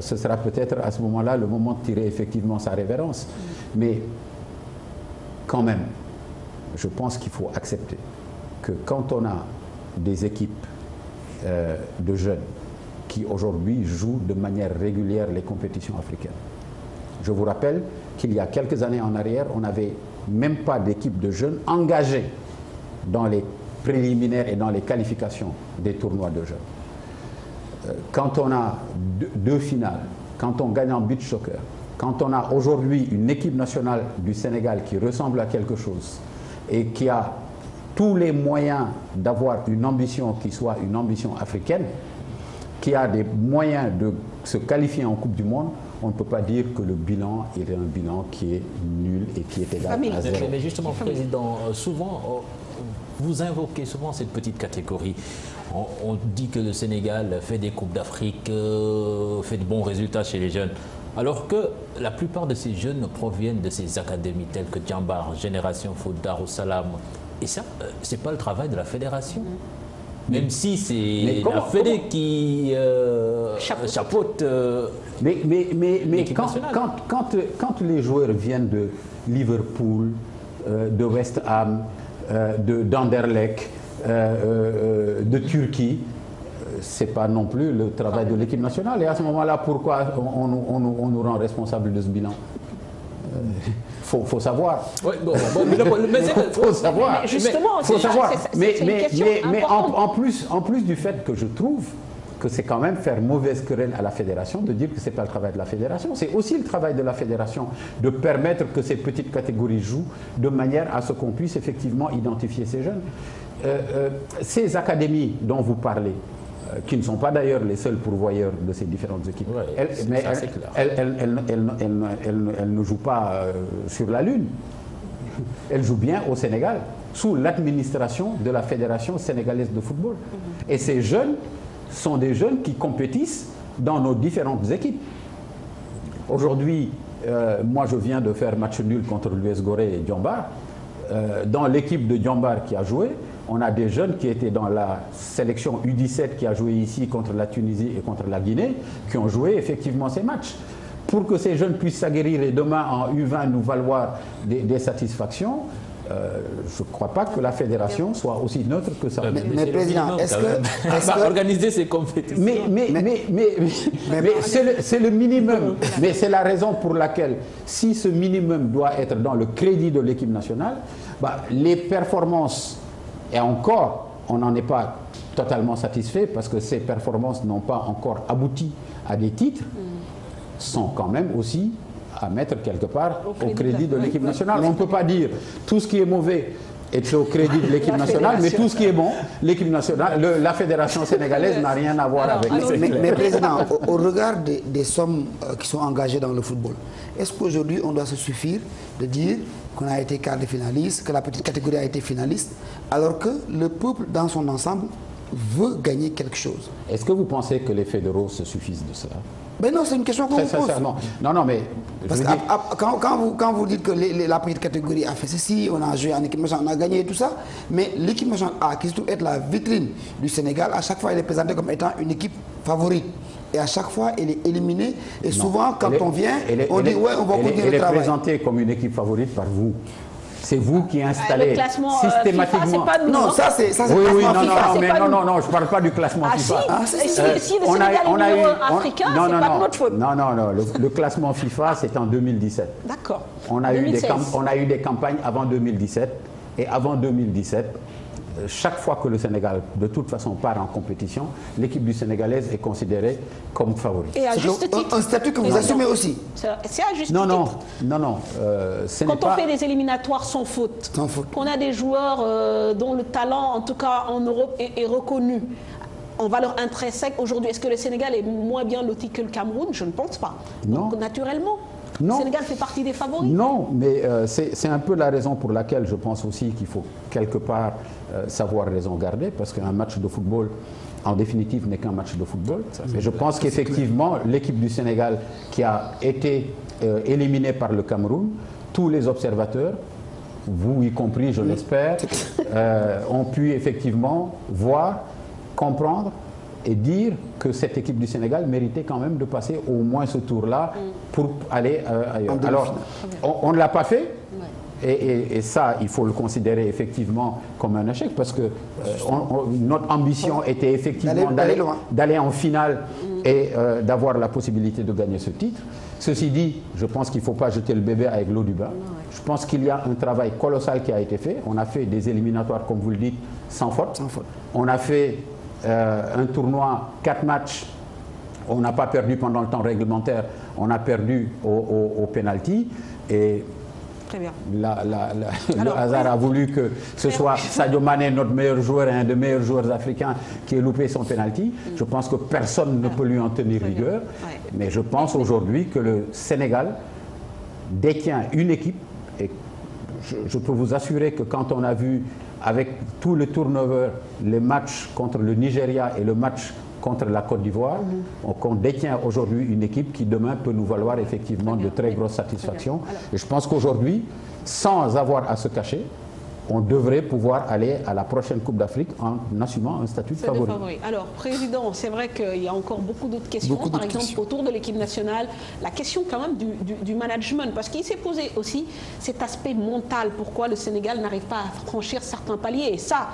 ce sera peut-être à ce moment-là le moment de tirer effectivement sa révérence. Mais quand même, je pense qu'il faut accepter que quand on a des équipes de jeunes qui aujourd'hui jouent de manière régulière les compétitions africaines. Je vous rappelle qu'il y a quelques années en arrière, on n'avait même pas d'équipe de jeunes engagée dans les préliminaires et dans les qualifications des tournois de jeunes. Quand on a deux finales, quand on gagne en beach soccer, quand on a aujourd'hui une équipe nationale du Sénégal qui ressemble à quelque chose et qui a tous les moyens d'avoir une ambition qui soit une ambition africaine, qui a des moyens de se qualifier en Coupe du Monde, on ne peut pas dire que le bilan est un bilan qui est nul et qui est égal à zéro. Mais justement, Président, souvent, vous invoquez souvent cette petite catégorie. On dit que le Sénégal fait des Coupes d'Afrique, fait de bons résultats chez les jeunes. Alors que la plupart de ces jeunes proviennent de ces académies telles que Djambar, Génération Foot, Darussalam. Et ça, ce n'est pas le travail de la fédération. Même si c'est la Fédé qui chapeaute mais quand les joueurs viennent de Liverpool, de West Ham, d'Anderlecht, de Turquie, ce n'est pas non plus le travail de l'équipe nationale. Et à ce moment-là, pourquoi on nous rend responsables de ce bilan? Faut savoir. Ouais, faut savoir. Mais justement, faut savoir. Mais en en plus du fait que je trouve que c'est quand même faire mauvaise querelle à la fédération de dire que ce n'est pas le travail de la fédération. C'est aussi le travail de la fédération de permettre que ces petites catégories jouent de manière à ce qu'on puisse effectivement identifier ces jeunes. Ces académies dont vous parlez, qui ne sont pas d'ailleurs les seuls pourvoyeurs de ces différentes équipes. Ouais, elles ne jouent pas sur la Lune. Elles jouent bien au Sénégal, sous l'administration de la Fédération sénégalaise de football. Et ces jeunes sont des jeunes qui compétissent dans nos différentes équipes. Aujourd'hui, moi je viens de faire match nul contre l'US Gorée et Djambar. Dans l'équipe de Djambar qui a joué, on a des jeunes qui étaient dans la sélection U17 qui a joué ici contre la Tunisie et contre la Guinée, qui ont joué effectivement ces matchs. Pour que ces jeunes puissent s'aguerrir et demain en U20 nous valoir des satisfactions, je ne crois pas que la fédération soit aussi neutre que ça. Mais Président, est-ce que... Organiser ces compétitions... Mais c'est le minimum. Mais c'est la raison pour laquelle, si ce minimum doit être dans le crédit de l'équipe nationale, les performances... Et encore, on n'en est pas totalement satisfait parce que ces performances n'ont pas encore abouti à des titres, sont quand même aussi à mettre quelque part au crédit de l'équipe nationale. On ne peut pas dire tout ce qui est mauvais est au crédit de l'équipe nationale, mais tout ce qui est bon, l'équipe nationale, la fédération sénégalaise n'a rien à voir avec. Mais Président, au regard des sommes qui sont engagées dans le football, est-ce qu'aujourd'hui on doit se suffire de dire qu'on a été quart de finaliste, que la petite catégorie a été finaliste, alors que le peuple dans son ensemble veut gagner quelque chose? Est-ce que vous pensez que les fédéraux se suffisent de cela? Ben non, c'est une question qu'on vous pose. Sincèrement. Non, mais... Parce que quand vous dites que la petite catégorie a fait ceci, on a joué en équipe nationale, on a gagné et tout ça, mais l'équipe nationale A, qui se trouve être la vitrine du Sénégal, à chaque fois elle est présentée comme étant une équipe favorite. Et à chaque fois, elle est éliminée. Et souvent, quand on vient, on dit ouais, on va continuer le travail. Elle est présentée comme une équipe favorite par vous. C'est vous qui installez le classement systématiquement. FIFA, c'est pas nous, Non, ça c'est Oui, oui, FIFA. non, je ne parle pas du classement FIFA. Si le Sénégal est numéro 1 africain, c'est pas de notre faute. Non, le classement FIFA, c'est en 2017. D'accord. On a eu des campagnes avant 2017. Et avant 2017, chaque fois que le Sénégal, de toute façon, part en compétition, l'équipe du Sénégalaise est considérée comme favorite. Et à juste titre. Un statut que vous assumez aussi. C'est à juste Non, titre. Quand on fait des éliminatoires sans faute, qu'on a des joueurs dont le talent, en tout cas en Europe, est reconnu en valeur intrinsèque aujourd'hui, est-ce que le Sénégal est moins bien loti que le Cameroun? Je ne pense pas. Non. Donc naturellement, non. Le Sénégal fait partie des favoris. Non, mais c'est un peu la raison pour laquelle je pense aussi qu'il faut quelque part savoir raison garder, parce qu'un match de football, en définitive, n'est qu'un match de football. Et je pense qu'effectivement, l'équipe du Sénégal qui a été éliminée par le Cameroun, tous les observateurs, vous y compris, je l'espère, ont pu effectivement voir, comprendre et dire que cette équipe du Sénégal méritait quand même de passer au moins ce tour-là pour aller ailleurs. Alors, on ne l'a pas fait. Et ça, il faut le considérer effectivement comme un échec, parce que notre ambition était effectivement d'aller en finale et d'avoir la possibilité de gagner ce titre. Ceci dit, je pense qu'il ne faut pas jeter le bébé avec l'eau du bain. Je pense qu'il y a un travail colossal qui a été fait. On a fait des éliminatoires, comme vous le dites, sans faute. On a fait un tournoi, 4 matchs. On n'a pas perdu pendant le temps réglementaire. On a perdu au penalty. Et le hasard a voulu que ce soit Sadio Mané, notre meilleur joueur et un des meilleurs joueurs africains, qui ait loupé son penalty. Je pense que personne ne peut lui en tenir rigueur. Mais je pense aujourd'hui que le Sénégal détient une équipe. Et je peux vous assurer que quand on a vu avec tout le turnover, les matchs contre le Nigeria et le match contre la Côte d'Ivoire, on détient aujourd'hui une équipe qui demain peut nous valoir effectivement de très grosses satisfactions. Et je pense qu'aujourd'hui, sans avoir à se cacher, on devrait pouvoir aller à la prochaine Coupe d'Afrique en assumant un statut de favori. Alors, Président, c'est vrai qu'il y a encore beaucoup d'autres questions, par exemple autour de l'équipe nationale, la question quand même du management, parce qu'il s'est posé aussi cet aspect mental, pourquoi le Sénégal n'arrive pas à franchir certains paliers. Et ça,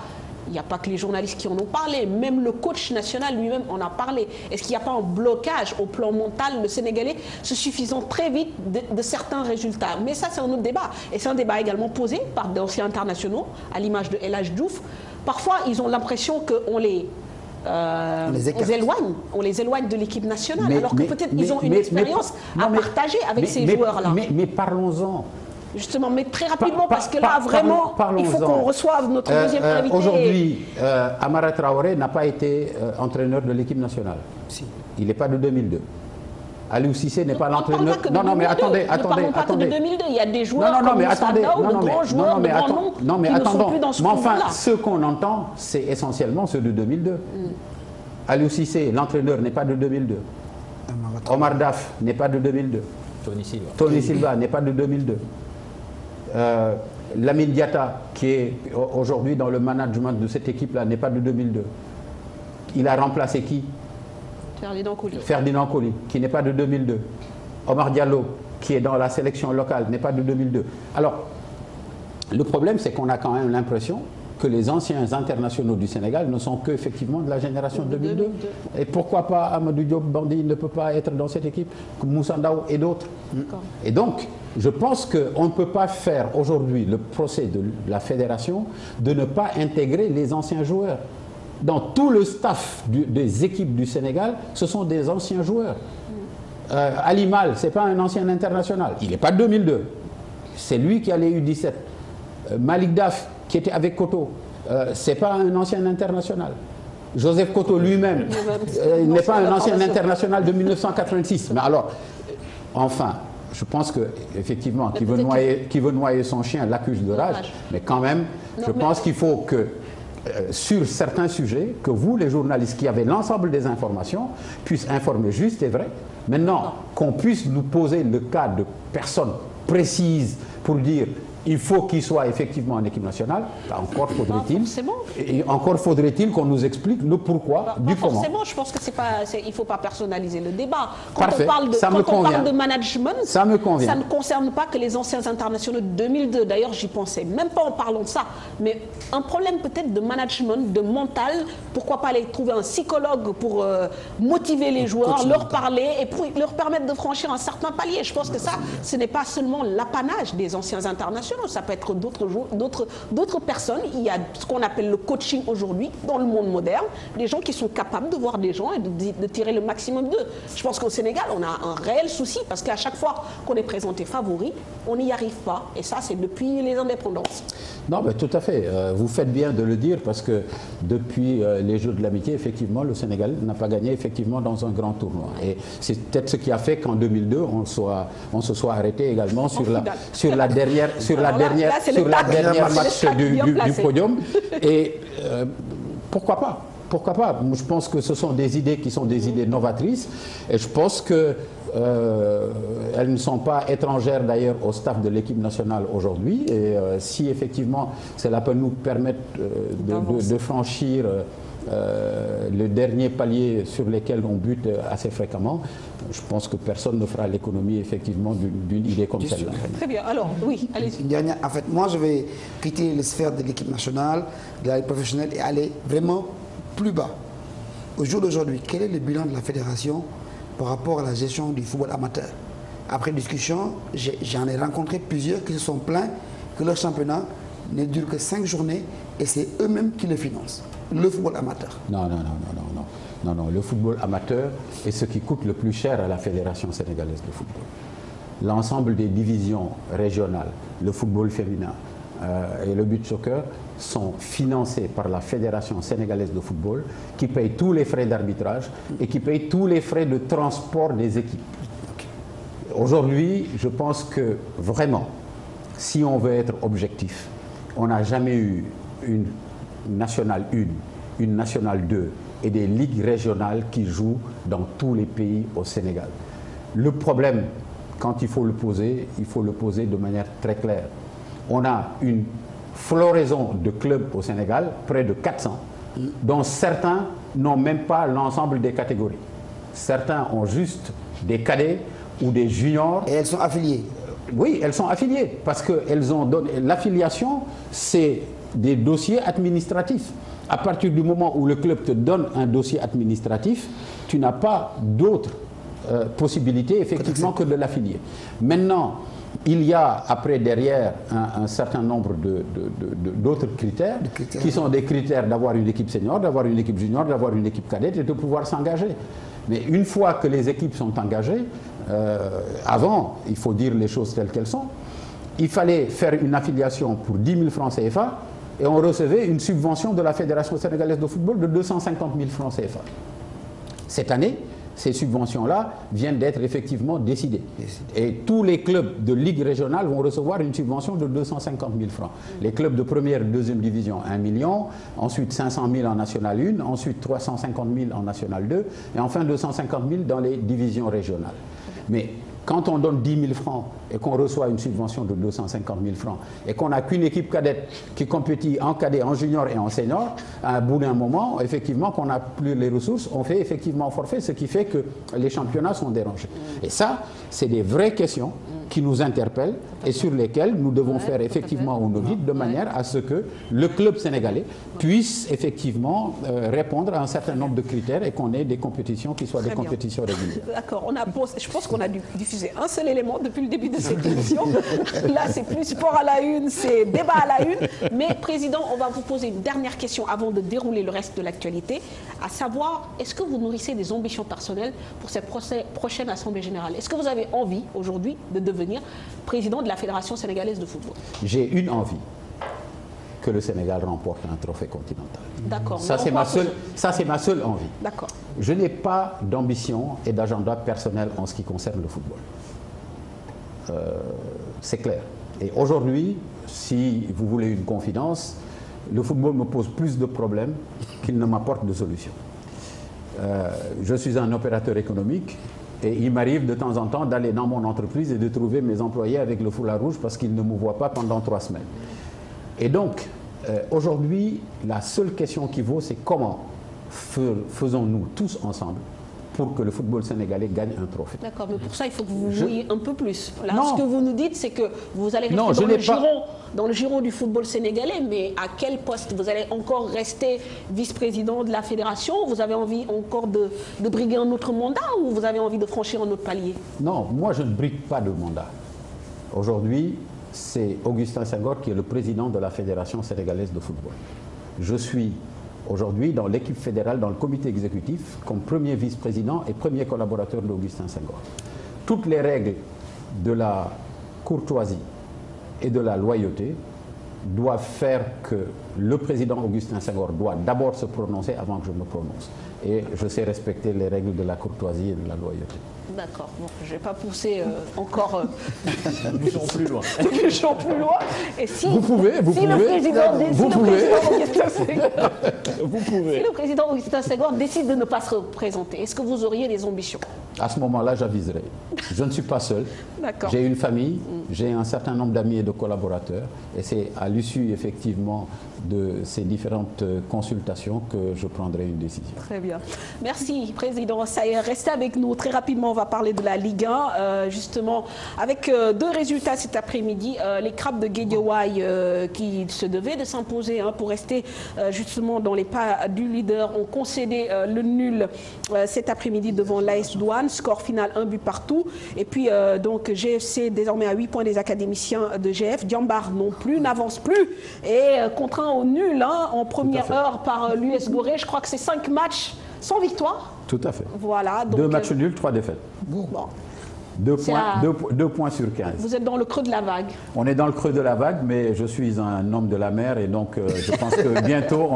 il n'y a pas que les journalistes qui en ont parlé, même le coach national lui-même en a parlé. Est-ce qu'il n'y a pas un blocage au plan mental, le Sénégalais se suffisant très vite de certains résultats? Mais ça, c'est un autre débat. Et c'est un débat également posé par d'anciens internationaux, à l'image de El Hadji Diouf. Parfois, ils ont l'impression qu'on les éloigne de l'équipe nationale, alors que peut-être ils ont une expérience à partager avec ces joueurs-là. Mais parlons-en. Justement, mais très rapidement, parce que là, vraiment, il faut qu'on reçoive notre deuxième invité. Aujourd'hui, Amara Traoré n'a pas été entraîneur de l'équipe nationale. Si. Il n'est pas de 2002. Aliou Cissé n'est pas l'entraîneur. Non, mais attendez. De 2002. Il y a des joueurs comme Sandaou, de grands joueurs, de grands noms qui ne sont plus dans ce groupe-là. Mais enfin, ceux qu'on entend, c'est essentiellement ceux de 2002. Aliou Cissé, l'entraîneur, n'est pas de 2002. Omar Daf n'est pas de 2002. Tony Silva n'est pas de 2002. Lamine Diatta, qui est aujourd'hui dans le management de cette équipe-là, n'est pas de 2002. Il a remplacé qui? Ferdinand Coly, qui n'est pas de 2002. Omar Diallo, qui est dans la sélection locale, n'est pas de 2002. Alors, le problème, c'est qu'on a quand même l'impression que les anciens internationaux du Sénégal ne sont qu'effectivement de la génération 2002. Et pourquoi pas Amadou Diop Bandi ne peut pas être dans cette équipe, comme Moussa Ndaw et d'autres. Et donc, je pense qu'on ne peut pas faire aujourd'hui le procès de la fédération de ne pas intégrer les anciens joueurs. Dans tout le staff des équipes du Sénégal, ce sont des anciens joueurs. Ali Mal, ce n'est pas un ancien international. Il n'est pas de 2002. C'est lui qui a les U17. Malik Daf, qui était avec Koto, ce n'est pas un ancien international. Joseph Koto lui-même n'est pas un ancien international de 1986. Mais alors, enfin, je pense qu'effectivement, qui veut noyer son chien l'accuse de rage. Mais quand même, je pense qu'il faut que, sur certains sujets, que vous, les journalistes qui avez l'ensemble des informations, puissent informer juste et vrai. Maintenant, qu'on puisse nous poser le cas de personnes précises pour dire il faut qu'il soit effectivement en équipe nationale. Encore faudrait-il qu'on nous explique le pourquoi du comment. Forcément, je pense que il ne faut pas personnaliser le débat. Quand Parfait. on parle de management, ça me convient. Ça ne concerne pas que les anciens internationaux de 2002. D'ailleurs, j'y pensais même pas en parlant de ça. Mais un problème peut-être de management, de mental. Pourquoi pas aller trouver un psychologue pour motiver les joueurs, leur parler et pour leur permettre de franchir un certain palier. Je pense que ça, ce n'est pas seulement l'apanage des anciens internationaux. Ça peut être d'autres personnes. Il y a ce qu'on appelle le coaching aujourd'hui dans le monde moderne. Des gens qui sont capables de voir des gens et de tirer le maximum d'eux. Je pense qu'au Sénégal, on a un réel souci parce qu'à chaque fois qu'on est présenté favori, on n'y arrive pas. Et ça, c'est depuis les indépendances. Non, mais tout à fait. Vous faites bien de le dire parce que depuis les Jeux de l'amitié, effectivement, le Sénégal n'a pas gagné effectivement dans un grand tournoi. Et c'est peut-être ce qui a fait qu'en 2002, on se soit arrêté également sur la dernière match du podium. Et pourquoi pas? Pourquoi pas? Je pense que ce sont des idées qui sont des idées novatrices et je pense que elles ne sont pas étrangères d'ailleurs au staff de l'équipe nationale aujourd'hui et si effectivement cela peut nous permettre de franchir le dernier palier sur lesquels on bute assez fréquemment, je pense que personne ne fera l'économie effectivement d'une idée comme celle-là. Très bien, alors oui, allez-y. En fait, moi je vais quitter les sphères de l'équipe nationale, de la ligue professionnelle et aller vraiment plus bas. Au jour d'aujourd'hui, quel est le bilan de la fédération par rapport à la gestion du football amateur? Après discussion, j'en ai rencontré plusieurs qui se sont plaints que leur championnat ne dure que 5 journées et c'est eux-mêmes qui le financent. Le football amateur. Non. Le football amateur est ce qui coûte le plus cher à la Fédération sénégalaise de football. L'ensemble des divisions régionales, le football féminin et le beach soccer sont financés par la Fédération sénégalaise de football qui paye tous les frais d'arbitrage et qui paye tous les frais de transport des équipes. Aujourd'hui, je pense que vraiment, si on veut être objectif, on n'a jamais eu une Nationale 1, une Nationale 2 et des ligues régionales qui jouent dans tous les pays au Sénégal. Le problème, quand il faut le poser de manière très claire. On a une floraison de clubs au Sénégal, près de 400, dont certains n'ont même pas l'ensemble des catégories. Certains ont juste des cadets ou des juniors. Et elles sont affiliées? Oui, elles sont affiliées parce qu'elles ont donné... L'affiliation, c'est des dossiers administratifs. À partir du moment où le club te donne un dossier administratif, tu n'as pas d'autre possibilité effectivement que de l'affilier. Maintenant, il y a après derrière un certain nombre d'autres critères qui sont des critères d'avoir une équipe senior, d'avoir une équipe junior, d'avoir une équipe cadette et de pouvoir s'engager. Mais une fois que les équipes sont engagées, avant, il faut dire les choses telles qu'elles sont, il fallait faire une affiliation pour 10 000 francs CFA et on recevait une subvention de la Fédération sénégalaise de football de 250 000 francs CFA. Cette année, ces subventions-là viennent d'être effectivement décidées. Et tous les clubs de ligue régionale vont recevoir une subvention de 250 000 francs. Les clubs de première et deuxième division, 1 million, ensuite 500 000 en National 1, ensuite 350 000 en National 2, et enfin 250 000 dans les divisions régionales. Mais quand on donne 10 000 francs et qu'on reçoit une subvention de 250 000 francs et qu'on n'a qu'une équipe cadette qui compétit en cadet, en junior et en senior, à bout d'un moment, effectivement, qu'on n'a plus les ressources, on fait effectivement forfait, ce qui fait que les championnats sont dérangés. Et ça, c'est des vraies questions qui nous interpellent et sur lesquelles nous devons faire effectivement un audit de manière à ce que le club sénégalais puisse effectivement répondre à un certain nombre de critères et qu'on ait des compétitions qui soient des compétitions régulières. D'accord, je pense qu'on a dû diffuser un seul élément depuis le début de cette émission. Là, c'est plus sport à la une, c'est débat à la une. Mais Président, on va vous poser une dernière question avant de dérouler le reste de l'actualité, à savoir, est-ce que vous nourrissez des ambitions personnelles pour cette prochaine Assemblée Générale? Est-ce que vous avez envie aujourd'hui de devenir président de la Fédération sénégalaise de football? J'ai une envie, que le Sénégal remporte un trophée continental. D'accord. Ça, c'est ma seule envie. D'accord. Je n'ai pas d'ambition et d'agenda personnel en ce qui concerne le football. C'est clair. Et aujourd'hui, si vous voulez une confidence, le football me pose plus de problèmes qu'il ne m'apporte de solutions. Je suis un opérateur économique Et il m'arrive de temps en temps d'aller dans mon entreprise et de trouver mes employés avec le foulard rouge parce qu'ils ne me voient pas pendant 3 semaines. Et donc, aujourd'hui, la seule question qui vaut, c'est comment faisons-nous tous ensemble pour que le football sénégalais gagne un trophée. D'accord, mais pour ça, il faut que vous jouiez un peu plus. Là, non. Ce que vous nous dites, c'est que vous allez rester dans le giron du football sénégalais, mais à quel poste? Vous allez encore rester vice-président de la fédération? Vous avez envie encore de briguer un autre mandat ou vous avez envie de franchir un autre palier? Non, moi je ne brigue pas de mandat. Aujourd'hui, c'est Augustin Senghor qui est le président de la Fédération sénégalaise de football. Je suis aujourd'hui dans l'équipe fédérale, dans le comité exécutif, comme premier vice-président et premier collaborateur d'Augustin Senghor. Toutes les règles de la courtoisie et de la loyauté doivent faire que le président Augustin Senghor doit d'abord se prononcer avant que je me prononce. Et je sais respecter les règles de la courtoisie et de la loyauté. D'accord, bon, je ne vais pas pousser encore bouchons plus loin. Bouchons plus loin. Et si, vous pouvez. Si le président Augustin Senghor décide de ne pas se représenter, est-ce que vous auriez des ambitions? À ce moment-là, j'aviserai. Je ne suis pas seul. J'ai une famille, j'ai un certain nombre d'amis et de collaborateurs. Et c'est à l'issue, effectivement, de ces différentes consultations que je prendrai une décision. Très bien. Merci, Président Sayer. Restez avec nous. Très rapidement, on va parler de la Ligue 1. Justement, avec 2 résultats cet après-midi. Les Crabes de Guédiawaye qui se devaient de s'imposer pour rester justement dans les pas du leader ont concédé le nul cet après-midi devant l'AS Douane. Score final 1 but partout. Et puis, donc, GFC désormais à 8 points des académiciens de GF. Diambar non plus, n'avance plus. Et contraint au nul en première heure par l'US Gorée. Je crois que c'est 5 matchs sans victoire. Tout à fait. Voilà. Donc, 2 matchs nuls, 3 défaites. Bon. 2 points sur 15. Vous êtes dans le creux de la vague. On est dans le creux de la vague, mais je suis un homme de la mer et donc je pense que bientôt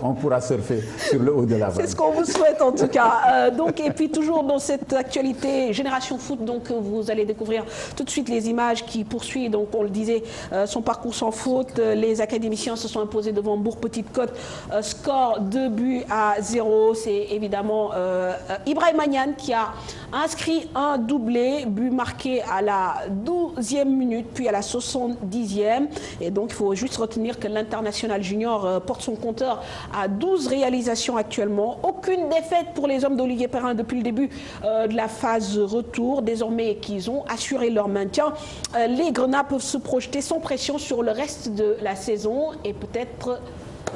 on pourra surfer sur le haut de la vague. C'est ce qu'on vous souhaite en tout cas. Donc, et puis toujours dans cette actualité Génération Foot, donc vous allez découvrir tout de suite les images qui poursuivent. Donc on le disait, son parcours sans faute. Les académiciens se sont imposés devant Bourg-Petite-Côte. Score 2-0. C'est évidemment Ibrahima Niane qui a inscrit un doublé. But marqué à la 12e minute, puis à la 70e. Et donc, il faut juste retenir que l'international junior porte son compteur à 12 réalisations actuellement. Aucune défaite pour les hommes d'Olivier Perrin depuis le début de la phase retour. Désormais qu'ils ont assuré leur maintien, les Grenats peuvent se projeter sans pression sur le reste de la saison et peut-être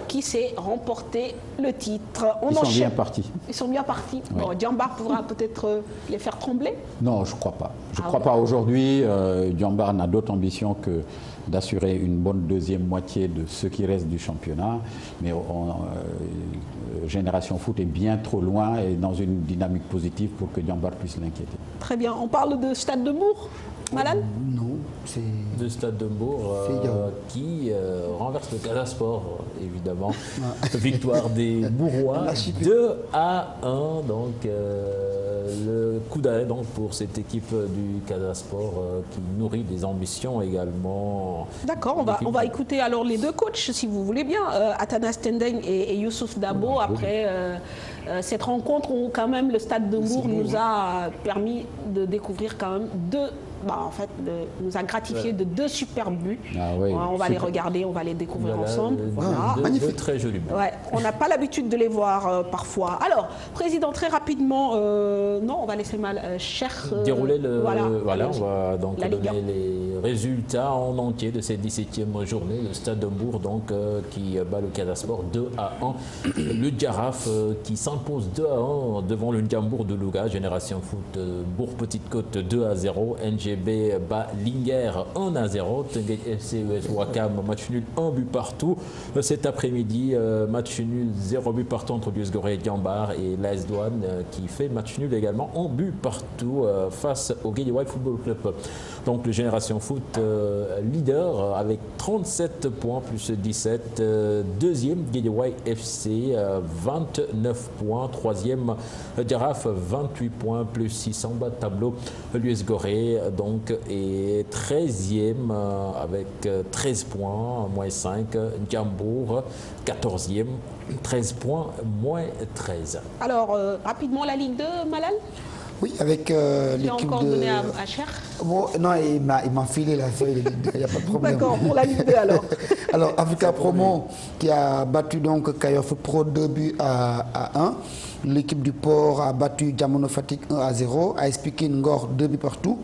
qui sait remporter le titre. Ils sont bien partis. Ils sont bien partis. Oui. Bon, Diambar pourra peut-être les faire trembler? Non, je ne crois pas. Je ne crois pas. Aujourd'hui, Diambar n'a d'autre ambition que d'assurer une bonne deuxième moitié de ce qui reste du championnat. Mais Génération Foot est bien trop loin et dans une dynamique positive pour que Diambar puisse l'inquiéter. Très bien. On parle de Stade de Mbour, Malal? Non, c'est... De Stade de Mbour qui renverse le Casa Sport, évidemment. Victoire des Mourois, 2-1. Donc, le coup d'arrêt pour cette équipe du Casa Sport qui nourrit des ambitions également. D'accord, on va écouter alors les 2 coachs, si vous voulez bien, Atanas Tendeng et Youssouf Dabo. Après cette rencontre où quand même le Stade de Mbour nous a permis de découvrir quand même nous a gratifié de 2 super buts. On va les regarder, on va les découvrir ensemble. Magnifique. Très jolis buts. Ouais, on n'a pas l'habitude de les voir parfois. Alors, Président, très rapidement, non, on va laisser dérouler on va donc donner les résultats en entier de cette 17e journée. Le Stade de Mbour qui bat le Casa Sport 2-1. Le Giraffe qui s'impose 2-1 devant le Ndiambour de Louga. Génération Foot Bourg-Petite-Côte 2-0. NGB bat Linger 1-0. Tenguet FC US Wakam, match nul, 1 but partout. Cet après-midi, match nul, 0 but partout entre l'US Gorée et Diambar, et l'AS Douane qui fait match nul également, 1 but partout face au Guédiawaye Football Club. Donc le Génération Foot leader avec 37 points plus 17. Deuxième Guédiawaye FC 29 points. Troisième Giraffe 28 points plus 6 en bas de tableau. L'US Gorée donc est 13e avec 13 points moins 5. Ndiambour 14e 13 points moins 13. Alors rapidement la Ligue 2, Malal? Oui, avec l'équipe de... encore donné à Cher? Bon, non, il m'a filé la feuille de Ligue 2, il n'y a pas de problème. D'accord, pour la Ligue 2 alors. Alors, Africa Promo qui a battu donc Kayor Foot Pro 2 buts à 1. L'équipe du Port a battu Diamono Fatick 1-0. AS Pikine Ngor 2 buts partout.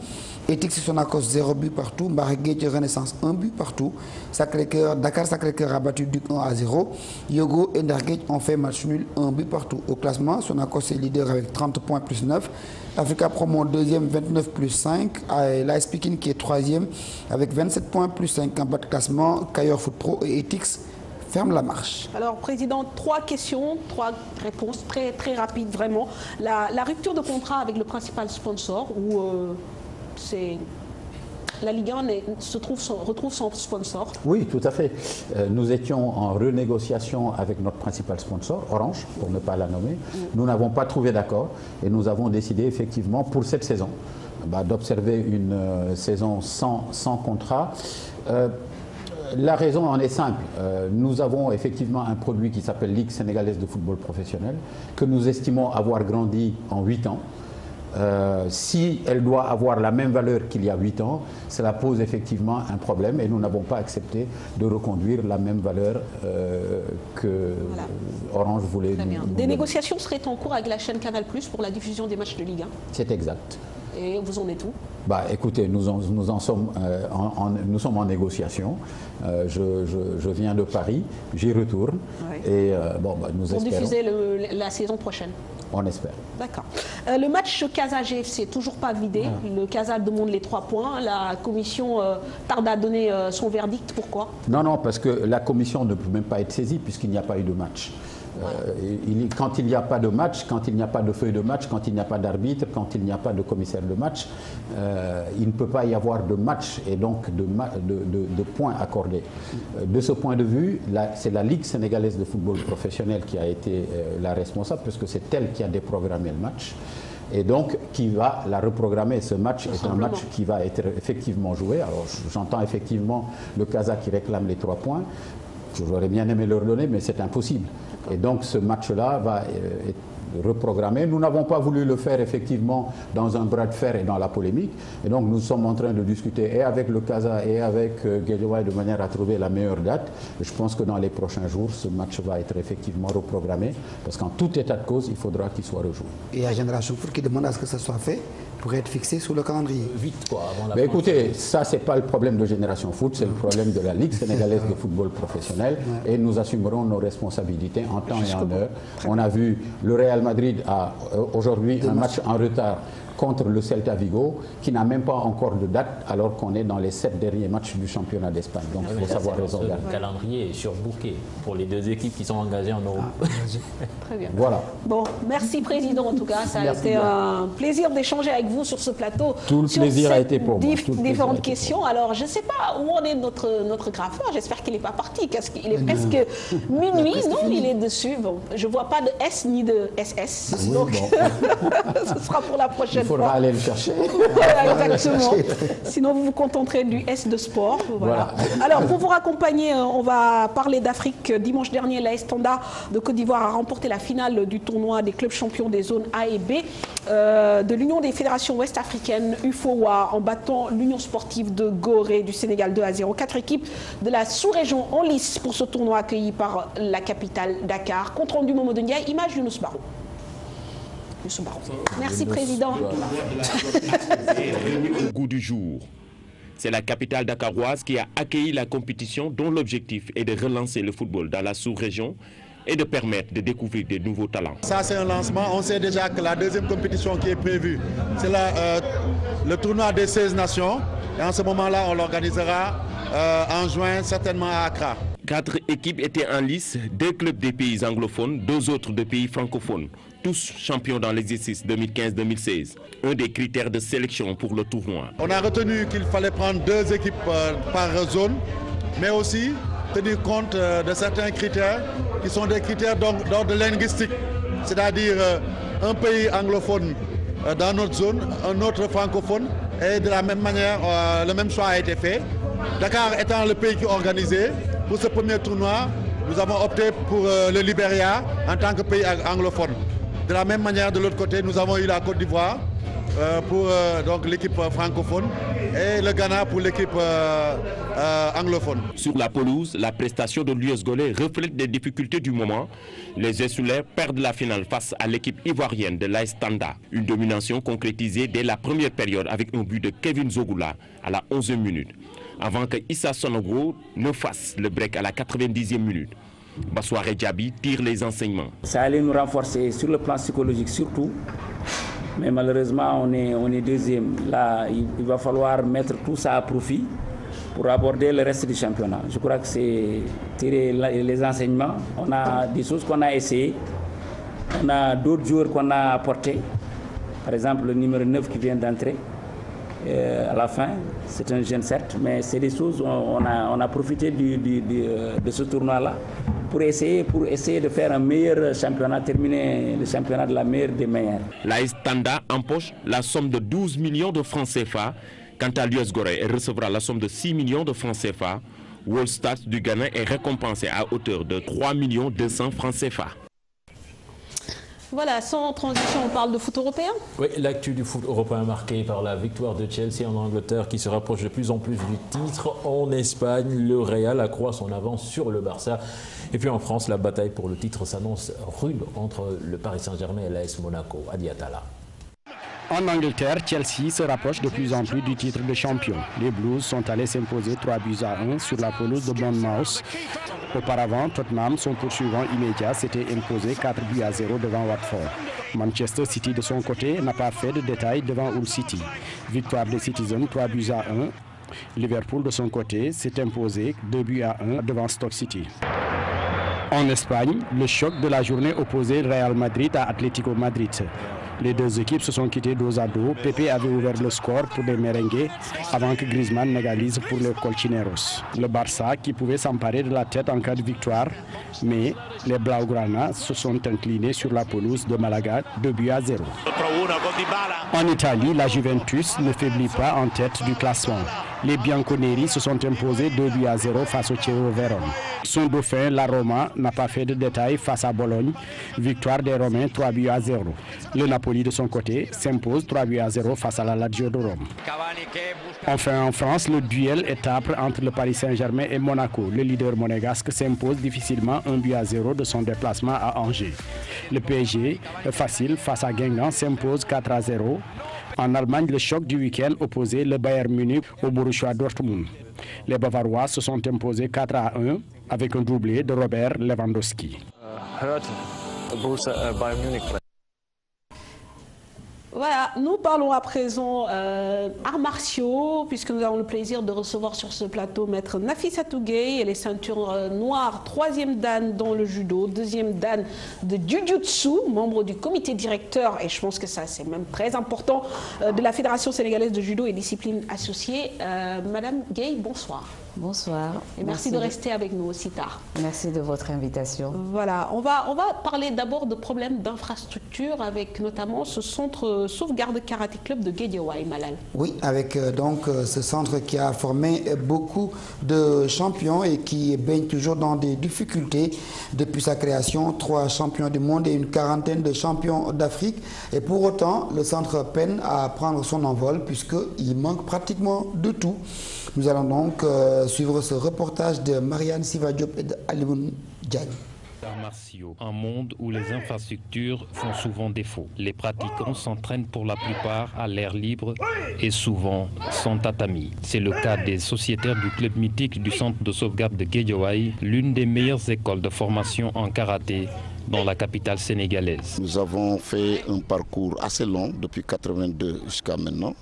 Etix Sonacos 0 but partout. Mbarégué Renaissance 1 but partout. Dakar Sacré-Cœur a battu Duc 1-0. Yogo et Ndarguet ont fait match nul 1 but partout. Au classement, Sonacos est leader avec 30 points plus 9. Africa Promo deuxième 29 plus 5. L'AS Pikine qui est troisième avec 27 points plus 5 en bas de classement. Kayor Foot Pro et Etix ferme la marche. Alors, Président, 3 questions, 3 réponses très, très rapides, vraiment. La rupture de contrat avec le principal sponsor, où la Ligue 1 retrouve son sponsor. Oui, tout à fait. Nous étions en renégociation avec notre principal sponsor, Orange, pour ne pas la nommer. Nous n'avons pas trouvé d'accord et nous avons décidé effectivement pour cette saison d'observer une saison sans contrat. La raison en est simple. Nous avons effectivement un produit qui s'appelle Ligue sénégalaise de football professionnel, que nous estimons avoir grandi en 8 ans. Si elle doit avoir la même valeur qu'il y a 8 ans, cela pose effectivement un problème et nous n'avons pas accepté de reconduire la même valeur que Orange voulait. Très bien. Des négociations seraient en cours avec la chaîne Canal+ pour la diffusion des matchs de Ligue 1. C'est exact. Et vous en êtes où? Écoutez, nous sommes en négociation. Je viens de Paris, j'y retourne. Oui. Et nous espérons. Pour diffuser la saison prochaine. On espère. D'accord. Le match Casa-GFC, toujours pas vidé. Le Casa demande les 3 points. La commission tarde à donner son verdict. Pourquoi? Non, parce que la commission ne peut même pas être saisie puisqu'il n'y a pas eu de match. Quand il n'y a pas de match, quand il n'y a pas de feuille de match, quand il n'y a pas d'arbitre, quand il n'y a pas de commissaire de match, il ne peut pas y avoir de match et donc de points accordés. De ce point de vue, c'est la Ligue sénégalaise de football professionnel qui a été la responsable, puisque c'est elle qui a déprogrammé le match. Et donc, qui va la reprogrammer. Ce match est un match qui va être effectivement joué. Alors, j'entends effectivement le Casa qui réclame les 3 points. J'aurais bien aimé leur donner, mais c'est impossible. Et donc ce match-là va être reprogrammé. Nous n'avons pas voulu le faire effectivement dans un bras de fer et dans la polémique. Et donc nous sommes en train de discuter et avec le Casa et avec Guédiawaye de manière à trouver la meilleure date. Et je pense que dans les prochains jours, ce match va être effectivement reprogrammé. Parce qu'en tout état de cause, il faudra qu'il soit rejoué. Et il y a Génération Foot qui demande à ce que ça soit fait pour être fixé sur le calendrier. Vite, quoi, avant la Mais écoutez, ça, c'est pas le problème de Génération Foot, c'est le problème de la Ligue sénégalaise de football professionnel. Et nous assumerons nos responsabilités en temps et en heure. On a vu le Real Madrid a aujourd'hui un match en retard contre le Celta Vigo, qui n'a même pas encore de date, alors qu'on est dans les 7 derniers matchs du championnat d'Espagne. Donc il faut savoir raison garder. Le calendrier est surbooké pour les 2 équipes qui sont engagées en Europe. Très bien. Voilà. Bon, merci Président en tout cas. Ça a été un plaisir d'échanger avec vous sur ce plateau. Tout le plaisir a été pour moi. Différentes questions. Alors, je ne sais pas où en est notre graffeur. J'espère qu'il n'est pas parti. Il est presque minuit. Non, il est dessus. Bon, je ne vois pas de S ni de SS. Oui, donc, ce sera pour la prochaine. Il faudra aller le chercher. Exactement. Sinon, vous vous contenterez du S de sport. Voilà. Alors, pour vous raccompagner, on va parler d'Afrique. Dimanche dernier, l'AS Standard de Côte d'Ivoire a remporté la finale du tournoi des clubs champions des zones A et B de l'Union des fédérations ouest-africaines, UFOA, en battant l'Union sportive de Gorée du Sénégal 2-0. 4 équipes de la sous-région en lice pour ce tournoi accueilli par la capitale Dakar. Compte rendu Mamadou Ndiaye, image Younous Barou. Merci Président. Au goût du jour. C'est la capitale dakaroise qui a accueilli la compétition dont l'objectif est de relancer le football dans la sous-région et de permettre de découvrir de nouveaux talents. Ça c'est un lancement. On sait déjà que la deuxième compétition qui est prévue, c'est le tournoi des 16 nations. Et en ce moment-là, on l'organisera en juin, certainement à Accra. 4 équipes étaient en lice, 2 clubs des pays anglophones, 2 autres des pays francophones, tous champions dans l'exercice 2015-2016. Un des critères de sélection pour le tournoi. On a retenu qu'il fallait prendre 2 équipes par zone, mais aussi tenir compte de certains critères qui sont des critères d'ordre linguistique, c'est-à-dire un pays anglophone dans notre zone, un autre francophone, et de la même manière, le même choix a été fait. Dakar étant le pays qui est organisé, pour ce premier tournoi, nous avons opté pour le Libéria en tant que pays anglophone. De la même manière, de l'autre côté, nous avons eu la Côte d'Ivoire pour donc l'équipe francophone et le Ghana pour l'équipe anglophone. Sur la pelouse, la prestation de l'US Golé reflète des difficultés du moment. Les Insulaires perdent la finale face à l'équipe ivoirienne de l'AS Tanda. Une domination concrétisée dès la première période avec un but de Kevin Zogula à la 11e minute. Avant que Issa Sonogo ne fasse le break à la 90e minute. Bassoire Djabi tire les enseignements. Ça allait nous renforcer sur le plan psychologique surtout. Mais malheureusement, on est deuxième. Là, il va falloir mettre tout ça à profit pour aborder le reste du championnat. Je crois que c'est tirer les enseignements. On a des choses qu'on a essayées. On a d'autres joueurs qu'on a apportés. Par exemple, le numéro 9 qui vient d'entrer à la fin. C'est un jeune certes, mais c'est des choses, on a profité de ce tournoi-là pour essayer de faire un meilleur championnat, terminer le championnat de la meilleure des meilleures. L'AS Tanda empoche la somme de 12 millions de francs CFA. Quant à l'US Gorée, elle recevra la somme de 6 millions de francs CFA. Wallstars du Ghana est récompensé à hauteur de 3 200 francs CFA. Voilà, sans transition, on parle de foot européen. Oui, l'actu du foot européen marqué par la victoire de Chelsea en Angleterre qui se rapproche de plus en plus du titre. En Espagne, le Real accroît son avance sur le Barça. Et puis en France, la bataille pour le titre s'annonce rude entre le Paris Saint-Germain et l'AS Monaco. Adi Atala. En Angleterre, Chelsea se rapproche de plus en plus du titre de champion. Les Blues sont allés s'imposer 3-1 sur la pelouse de Bournemouth. Auparavant, Tottenham, son poursuivant immédiat, s'était imposé 4-0 devant Watford. Manchester City, de son côté, n'a pas fait de détails devant Hull City. Victoire des Citizens 3-1. Liverpool, de son côté, s'est imposé 2-1 devant Stoke City. En Espagne, le choc de la journée opposait Real Madrid à Atlético Madrid. Les deux équipes se sont quittées dos à dos. Pepe avait ouvert le score pour les merengues avant que Griezmann n'égalise pour les colchineros. Le Barça qui pouvait s'emparer de la tête en cas de victoire, mais les Blaugrana se sont inclinés sur la pelouse de Malaga 2-0. En Italie, la Juventus ne faiblit pas en tête du classement. Les Bianconeri se sont imposés 2-0 face au Chievo Vérone. Son dauphin, la Roma, n'a pas fait de détails face à Bologne. Victoire des Romains 3-0. Le Napoli, de son côté, s'impose 3-0 face à la Lazio de Rome. Enfin, en France, le duel est âpre entre le Paris Saint-Germain et Monaco. Le leader monégasque s'impose difficilement 1-0 de son déplacement à Angers. Le PSG, facile face à Guingamp, s'impose 4-0. En Allemagne, le choc du week-end opposait le Bayern Munich au Borussia Dortmund. Les Bavarois se sont imposés 4-1 avec un doublé de Robert Lewandowski. Voilà, nous parlons à présent arts martiaux, puisque nous avons le plaisir de recevoir sur ce plateau maître Nafissatou Gueye. Elle est ceinture noire, 3e dan dans le judo, 2e dan de Jiu-Jitsu, membre du comité directeur, et je pense que ça c'est même très important, de la Fédération sénégalaise de judo et disciplines associées. Madame Gueye, bonsoir. Bonsoir. Et merci de rester avec nous aussi tard. Merci de votre invitation. Voilà, on va parler d'abord de problèmes d'infrastructure avec notamment ce centre sauvegarde karaté club de Guédiawaye, Malal. Oui, avec donc ce centre qui a formé beaucoup de champions et qui baigne toujours dans des difficultés depuis sa création. 3 champions du monde et une quarantaine de champions d'Afrique. Et pour autant, le centre peine à prendre son envol puisqu'il manque pratiquement de tout. Nous allons donc suivre ce reportage de Marianne Siva-Diop et d'Alimoun Diagne. Arts martiaux, un monde où les infrastructures font souvent défaut. Les pratiquants s'entraînent pour la plupart à l'air libre et souvent sans tatami. C'est le cas des sociétaires du club mythique du centre de sauvegarde de Guédiawaye, l'une des meilleures écoles de formation en karaté dans la capitale sénégalaise. Nous avons fait un parcours assez long depuis 1982 jusqu'à maintenant.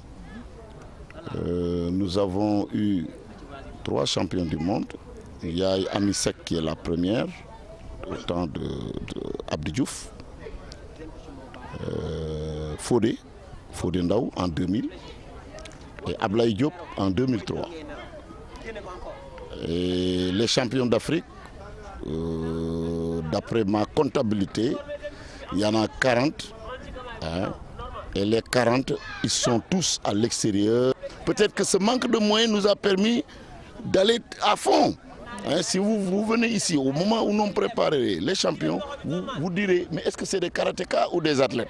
Nous avons eu 3 champions du monde. Il y a Amisek qui est la première, au temps de Abdou Diouf. Fodé Ndaw en 2000 et Ablaye Diop en 2003. Et les champions d'Afrique, d'après ma comptabilité, il y en a 40. Et les 40, ils sont tous à l'extérieur. Peut-être que ce manque de moyens nous a permis d'aller à fond. Si vous venez ici, au moment où nous préparons les champions, vous direz, mais est-ce que c'est des karatékas ou des athlètes?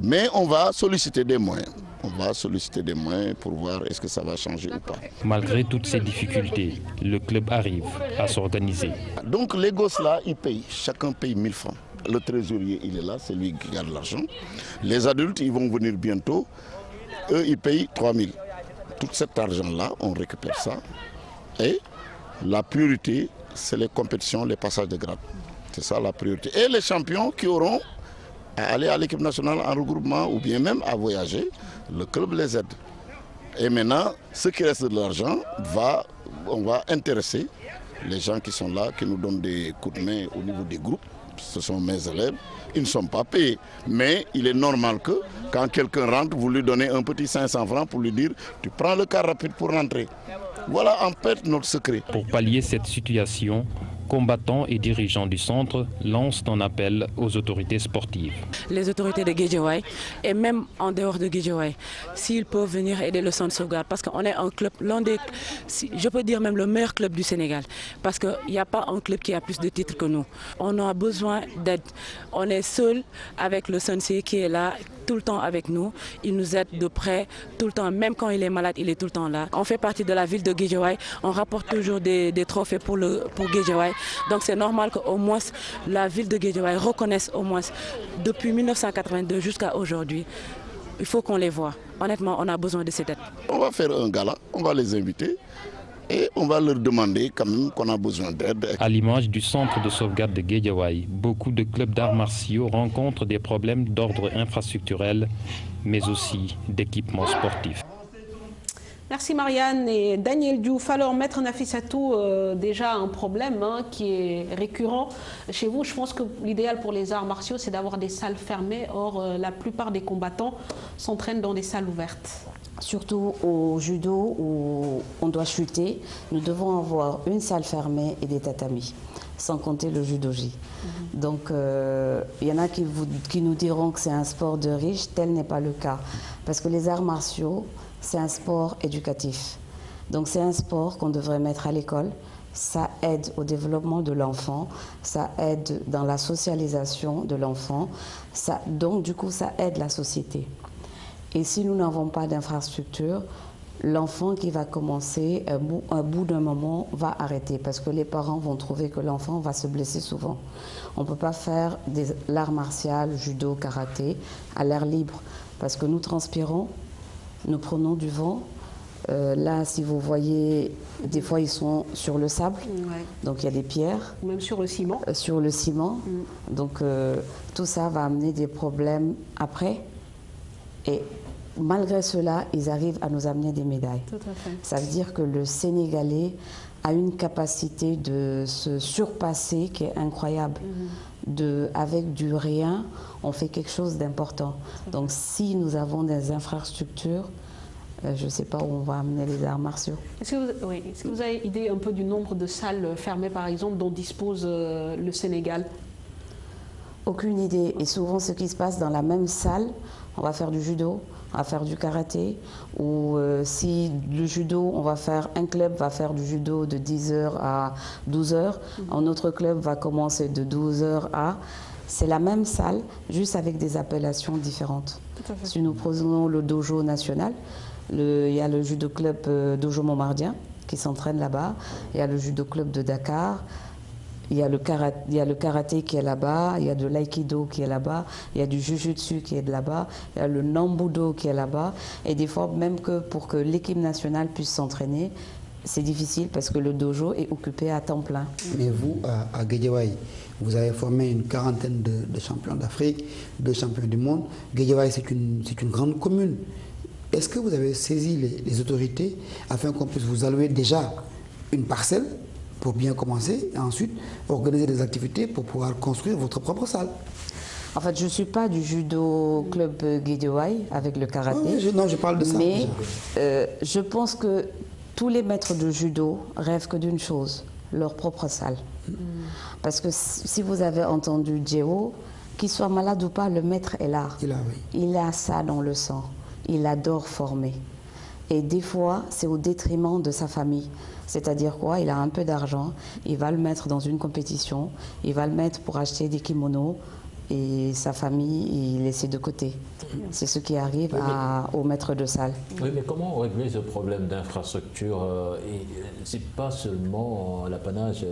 Mais on va solliciter des moyens. On va solliciter des moyens pour voir est-ce que ça va changer ou pas. Malgré toutes ces difficultés, le club arrive à s'organiser. Donc les gosses là, ils payent. Chacun paye 1000 francs. Le trésorier, il est là, c'est lui qui garde l'argent. Les adultes, ils vont venir bientôt. Eux, ils payent 3000. Tout cet argent-là, on récupère ça. Et la priorité, c'est les compétitions, les passages de grade. C'est ça la priorité. Et les champions qui auront à aller à l'équipe nationale en regroupement ou bien même à voyager, le club les aide. Et maintenant, ce qui reste de l'argent, on va intéresser les gens qui sont là, qui nous donnent des coups de main au niveau des groupes. Ce sont mes élèves, ils ne sont pas payés. Mais il est normal que quand quelqu'un rentre, vous lui donnez un petit 500 francs pour lui dire « tu prends le car rapide pour rentrer ». Voilà en fait notre secret. Pour pallier cette situation, combattants et dirigeants du centre lancent un appel aux autorités sportives. Les autorités de Guédiawaye et même en dehors de Guédiawaye, s'ils peuvent venir aider le centre sauvegarde, parce qu'on est un club, je peux dire même le meilleur club du Sénégal, parce qu'il n'y a pas un club qui a plus de titres que nous. On a besoin d'aide. On est seul avec le Sensei qui est là tout le temps avec nous. Il nous aide de près tout le temps, même quand il est malade, il est tout le temps là. On fait partie de la ville de Guédiawaye, on rapporte toujours des trophées pour Guédiawaye. Donc c'est normal qu'au moins la ville de Guédiawaye reconnaisse au moins depuis 1982 jusqu'à aujourd'hui. Il faut qu'on les voie. Honnêtement, on a besoin de cette aide. On va faire un gala, on va les inviter et on va leur demander quand même qu'on a besoin d'aide. À l'image du centre de sauvegarde de Guédiawaye, beaucoup de clubs d'arts martiaux rencontrent des problèmes d'ordre infrastructurel, mais aussi d'équipements sportifs. Merci Marianne et Daniel Diouf. Alors Maître Nafissatou, déjà un problème qui est récurrent chez vous. Je pense que l'idéal pour les arts martiaux, c'est d'avoir des salles fermées. Or, la plupart des combattants s'entraînent dans des salles ouvertes. Surtout au judo où on doit chuter, nous devons avoir une salle fermée et des tatamis, sans compter le judogi. Donc il y en a qui nous diront que c'est un sport de riches, tel n'est pas le cas. Parce que les arts martiaux, c'est un sport éducatif. Donc c'est un sport qu'on devrait mettre à l'école. Ça aide au développement de l'enfant, ça aide dans la socialisation de l'enfant, donc du coup ça aide la société. Et si nous n'avons pas d'infrastructure, l'enfant qui va commencer, à bout d'un moment, va arrêter parce que les parents vont trouver que l'enfant va se blesser souvent. On ne peut pas faire de l'art martial, judo, karaté à l'air libre parce que nous transpirons, nous prenons du vent. Là, si vous voyez, des fois ils sont sur le sable, donc il y a des pierres. Même sur le ciment. Sur le ciment. Donc tout ça va amener des problèmes après. Et malgré cela, ils arrivent à nous amener des médailles. Tout à fait. Ça veut dire que le Sénégalais a une capacité de se surpasser qui est incroyable. Avec du rien, on fait quelque chose d'important. Donc si nous avons des infrastructures, je ne sais pas où on va amener les arts martiaux. Est-ce que vous avez idée un peu du nombre de salles fermées, par exemple, dont dispose le Sénégal? Aucune idée. Et souvent, ce qui se passe dans la même salle, on va faire du judo, on va faire du karaté, ou si le judo, un club va faire du judo de 10h à 12h, un autre club va commencer de 12h à... C'est la même salle, juste avec des appellations différentes. Si nous prenons le dojo national, il y a le judo club Dojo Montmardien qui s'entraîne là-bas, il y a le judo club de Dakar, il y a le karaté qui est là-bas, il y a de l'aïkido qui est là-bas, il y a du jujutsu qui est là-bas, il y a le nambudo qui est là-bas. Et des fois, même que pour que l'équipe nationale puisse s'entraîner, c'est difficile parce que le dojo est occupé à temps plein. Mais vous, à Guédiawaye, vous avez formé une quarantaine de champions d'Afrique, de champions du monde. Guédiawaye, c'est une grande commune. Est-ce que vous avez saisi les autorités afin qu'on puisse vous allouer déjà une parcelle pour bien commencer et ensuite organiser des activités pour pouvoir construire votre propre salle? En fait, je ne suis pas du judo club Guédiawaye avec le karaté. Non, je parle de ça. Mais je pense que tous les maîtres de judo rêvent que d'une chose, leur propre salle. Parce que si vous avez entendu Djeo, qu'il soit malade ou pas, le maître est là. Il a ça dans le sang. Il adore former. Et des fois, c'est au détriment de sa famille. C'est-à-dire quoi? Il a un peu d'argent, il va le mettre dans une compétition, il va le mettre pour acheter des kimonos, et sa famille est laissée de côté. C'est ce qui arrive au maître de salle. Oui, mais comment régler ce problème d'infrastructure? Ce n'est pas seulement l'apanage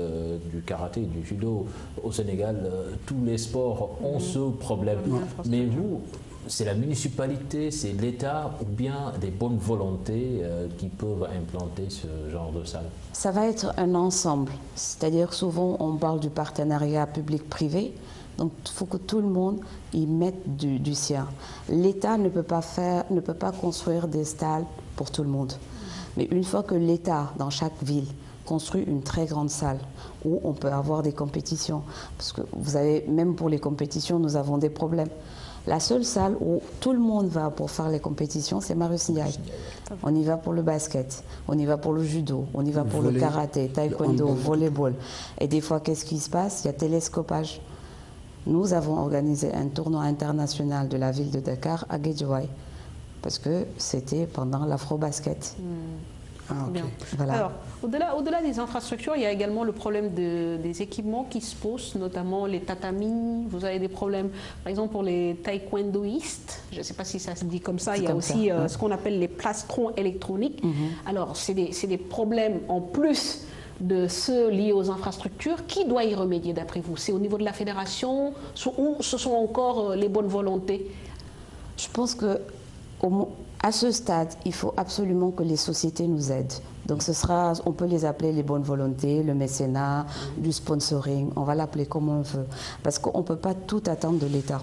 du karaté, du judo. Au Sénégal, tous les sports ont ce problème. Mais vous, c'est la municipalité, c'est l'État ou bien des bonnes volontés qui peuvent implanter ce genre de salle? Ça va être un ensemble. C'est-à-dire souvent on parle du partenariat public-privé. Donc il faut que tout le monde y mette du sien. L'État ne peut pas construire des salles pour tout le monde. Mais une fois que l'État, dans chaque ville, construit une très grande salle où on peut avoir des compétitions, parce que vous avez, même pour les compétitions, nous avons des problèmes. La seule salle où tout le monde va pour faire les compétitions, c'est Marius Ndiaye. On y va pour le basket, on y va pour le judo, on y va pour le karaté, taekwondo, volleyball. Et des fois, qu'est-ce qui se passe? Il y a télescopage. Nous avons organisé un tournoi international de la ville de Dakar à Guédiawaye, parce que c'était pendant l'Afro-Basket. Bien. Voilà. Alors, au-delà des infrastructures, il y a également le problème des équipements qui se posent, notamment les tatamis. Vous avez des problèmes, par exemple, pour les taekwondoïstes. Je ne sais pas si ça se dit comme ça. Il y a aussi ce qu'on appelle les plastrons électroniques. Alors, c'est des problèmes en plus de ceux liés aux infrastructures. Qui doit y remédier d'après vous? C'est au niveau de la fédération ou ce sont encore les bonnes volontés? Je pense que à ce stade, il faut absolument que les sociétés nous aident. Donc on peut les appeler les bonnes volontés, le mécénat, du sponsoring, on va l'appeler comme on veut. Parce qu'on ne peut pas tout attendre de l'État,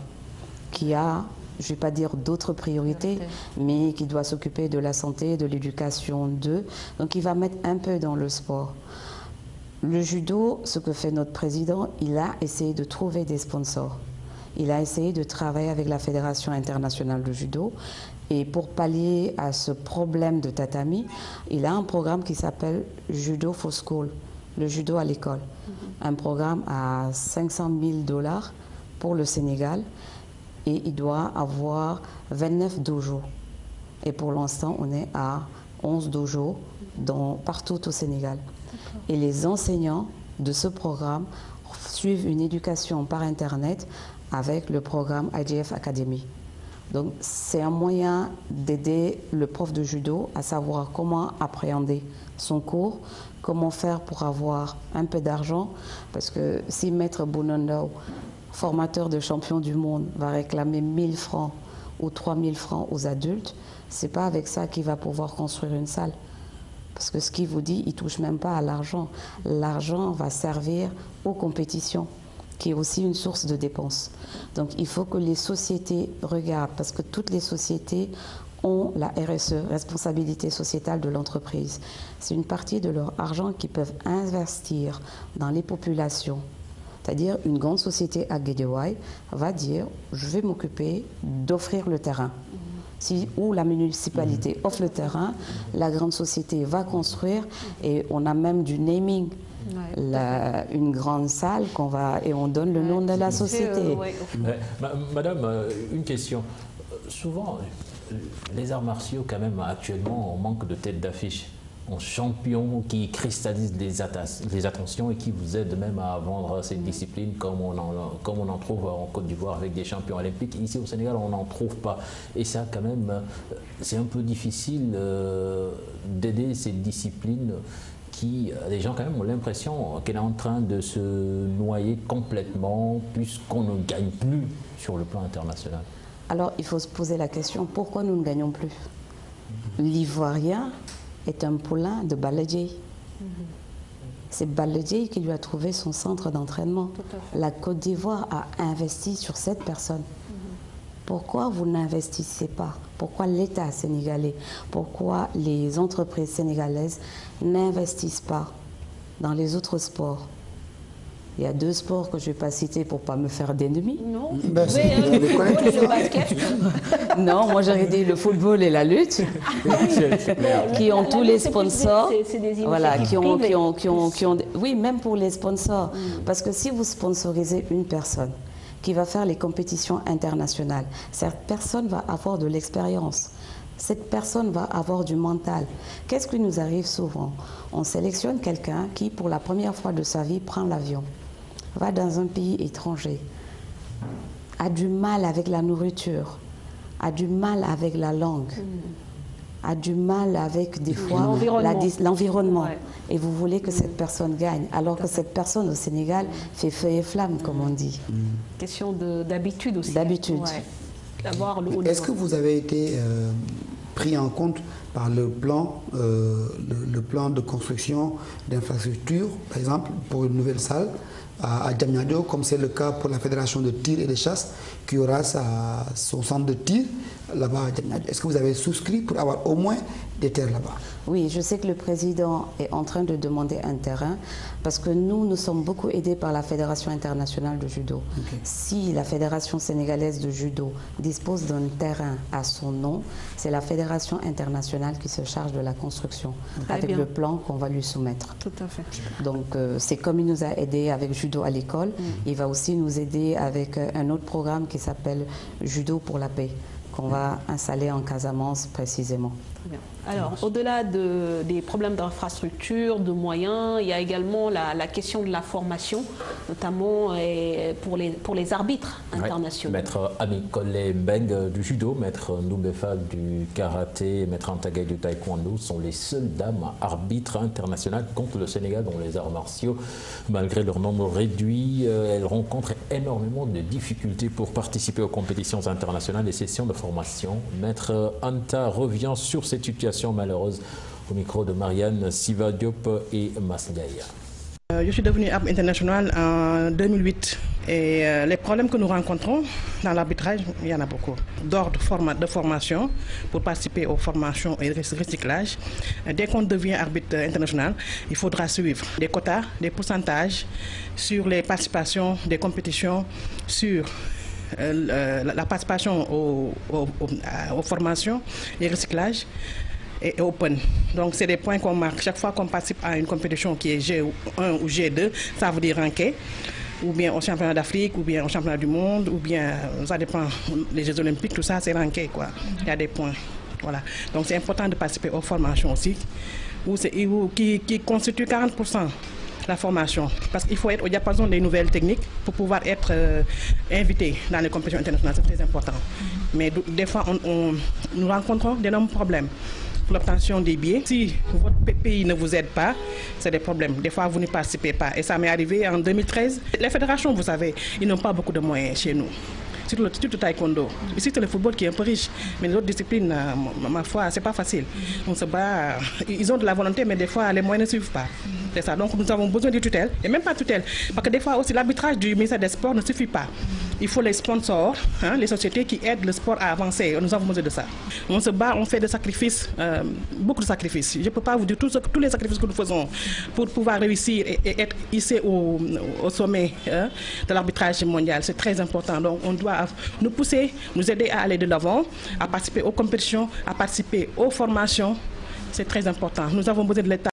qui a, je ne vais pas dire d'autres priorités, mais qui doit s'occuper de la santé, de l'éducation, donc il va mettre un peu dans le sport. Le judo, ce que fait notre président, il a essayé de trouver des sponsors. Il a essayé de travailler avec la Fédération internationale de judo. Et pour pallier à ce problème de tatami, il a un programme qui s'appelle Judo for School, le judo à l'école. Un programme à 500 000 $ pour le Sénégal. Et il doit avoir 29 dojos. Et pour l'instant, on est à 11 dojos partout au Sénégal. Et les enseignants de ce programme suivent une éducation par Internet avec le programme IGF Academy. Donc c'est un moyen d'aider le prof de judo à savoir comment appréhender son cours, comment faire pour avoir un peu d'argent, parce que si Maître Bounondao, formateur de champion du monde, va réclamer 1000 francs ou 3000 francs aux adultes, c'est pas avec ça qu'il va pouvoir construire une salle. Parce que ce qu'il vous dit, il ne touche même pas à l'argent. L'argent va servir aux compétitions, qui est aussi une source de dépenses. Donc il faut que les sociétés regardent, parce que toutes les sociétés ont la RSE, responsabilité sociétale de l'entreprise. C'est une partie de leur argent qu'ils peuvent investir dans les populations. C'est-à-dire une grande société à Guédiawaye va dire « je vais m'occuper d'offrir le terrain ». Où la municipalité offre le terrain, la grande société va construire et on a même du naming. Une grande salle et on donne le nom de la société. Madame, une question. Souvent, les arts martiaux, quand même, actuellement, on manque de tête d'affiche. Un champion qui cristallise les attentions et qui vous aide même à vendre cette discipline comme on en trouve en Côte d'Ivoire avec des champions olympiques. Ici au Sénégal, on n'en trouve pas. Et ça, quand même, c'est un peu difficile d'aider cette discipline qui, les gens quand même ont l'impression qu'elle est en train de se noyer complètement puisqu'on ne gagne plus sur le plan international. Alors, il faut se poser la question, pourquoi nous ne gagnons plus? L'Ivoirien est un poulain de Baladjé. C'est Baladjé qui lui a trouvé son centre d'entraînement. La Côte d'Ivoire a investi sur cette personne. Pourquoi vous n'investissez pas? Pourquoi l'État sénégalais, pourquoi les entreprises sénégalaises n'investissent pas dans les autres sports? Il y a deux sports que je ne vais pas citer pour ne pas me faire d'ennemis. Non, non, moi j'aurais dit le football et la lutte, qui ont tous les sponsors. Voilà, oui, même pour les sponsors. Parce que si vous sponsorisez une personne qui va faire les compétitions internationales, cette personne va avoir de l'expérience. Cette personne va avoir du mental. Qu'est-ce qui nous arrive souvent? On sélectionne quelqu'un qui, pour la première fois de sa vie, prend l'avion, va dans un pays étranger. a du mal avec la nourriture, a du mal avec la langue, a du mal avec des fois l'environnement. Ouais. Et vous voulez que cette personne gagne, alors que cette personne au Sénégal fait feu et flamme, comme on dit. Question d'habitude aussi. D'habitude. Ouais. Est-ce que vous avez été pris en compte par le plan de construction d'infrastructures, par exemple, pour une nouvelle salle à Diamniadio, comme c'est le cas pour la Fédération de tir et de chasse, qui aura son centre de tir là-bas à Diamniadio. Est-ce que vous avez souscrit pour avoir au moins des terres là-bas? Oui, je sais que le président est en train de demander un terrain parce que nous sommes beaucoup aidés par la Fédération internationale de judo. Okay. Si la Fédération sénégalaise de judo dispose d'un terrain à son nom, c'est la Fédération internationale qui se charge de la construction avec le plan qu'on va lui soumettre. Tout à fait. Donc c'est comme il nous a aidés avec judo à l'école, il va aussi nous aider avec un autre programme qui s'appelle Judo pour la paix, qu'on va installer en Casamance précisément. Bien. Alors, au-delà des problèmes d'infrastructure, de moyens, il y a également la question de la formation, notamment pour les arbitres internationaux. Maître Amikole Mbeng du judo, maître Ndoubefa du karaté, maître Antagay du taekwondo sont les seules dames arbitres internationales contre le Sénégal dans les arts martiaux. Malgré leur nombre réduit, elles rencontrent énormément de difficultés pour participer aux compétitions internationales et sessions de formation. Maître Anta revient sur cette situation malheureuse au micro de Marianne Siva Diop et Masgaïa. Je suis devenue arbitre international en 2008 et les problèmes que nous rencontrons dans l'arbitrage, il y en a beaucoup. D'ordre de formation pour participer aux formations et recyclage. Dès qu'on devient arbitre international, il faudra suivre des quotas, des pourcentages sur les participations des compétitions, sur la participation aux formations et recyclage et open. Donc c'est des points qu'on marque chaque fois qu'on participe à une compétition qui est G1 ou G2, ça veut dire ranké, ou bien au championnat d'Afrique, ou bien au championnat du monde, ou bien ça dépend, les Jeux olympiques, tout ça c'est ranké quoi. Il y a des points. Voilà. Donc c'est important de participer aux formations aussi, qui constituent 40% la formation, parce qu'il faut être au diapason des nouvelles techniques pour pouvoir être invité dans les compétitions internationales, c'est très important. Mais des fois, nous rencontrons d'énormes problèmes pour l'obtention des billets. Si votre pays ne vous aide pas, c'est des problèmes. Des fois, vous n'y participez pas. Et ça m'est arrivé en 2013. Les fédérations, vous savez, ils n'ont pas beaucoup de moyens chez nous. Surtout le taekwondo. Ici, c'est le football qui est un peu riche. Mais les autres disciplines, ma foi, c'est pas facile. On se bat. Ils ont de la volonté, mais des fois, les moyens ne suivent pas. C'est ça. Donc, nous avons besoin de tutelle. Et même pas de tutelle. Parce que des fois aussi, l'arbitrage du ministère des Sports ne suffit pas. Il faut les sponsors, les sociétés qui aident le sport à avancer. Nous avons besoin de ça. On se bat, on fait des sacrifices, beaucoup de sacrifices. Je ne peux pas vous dire tous les sacrifices que nous faisons pour pouvoir réussir et être ici au sommet de l'arbitrage mondial. C'est très important. Donc, on doit nous pousser, nous aider à aller de l'avant, à participer aux compétitions, à participer aux formations. C'est très important. Nous avons besoin de l'État.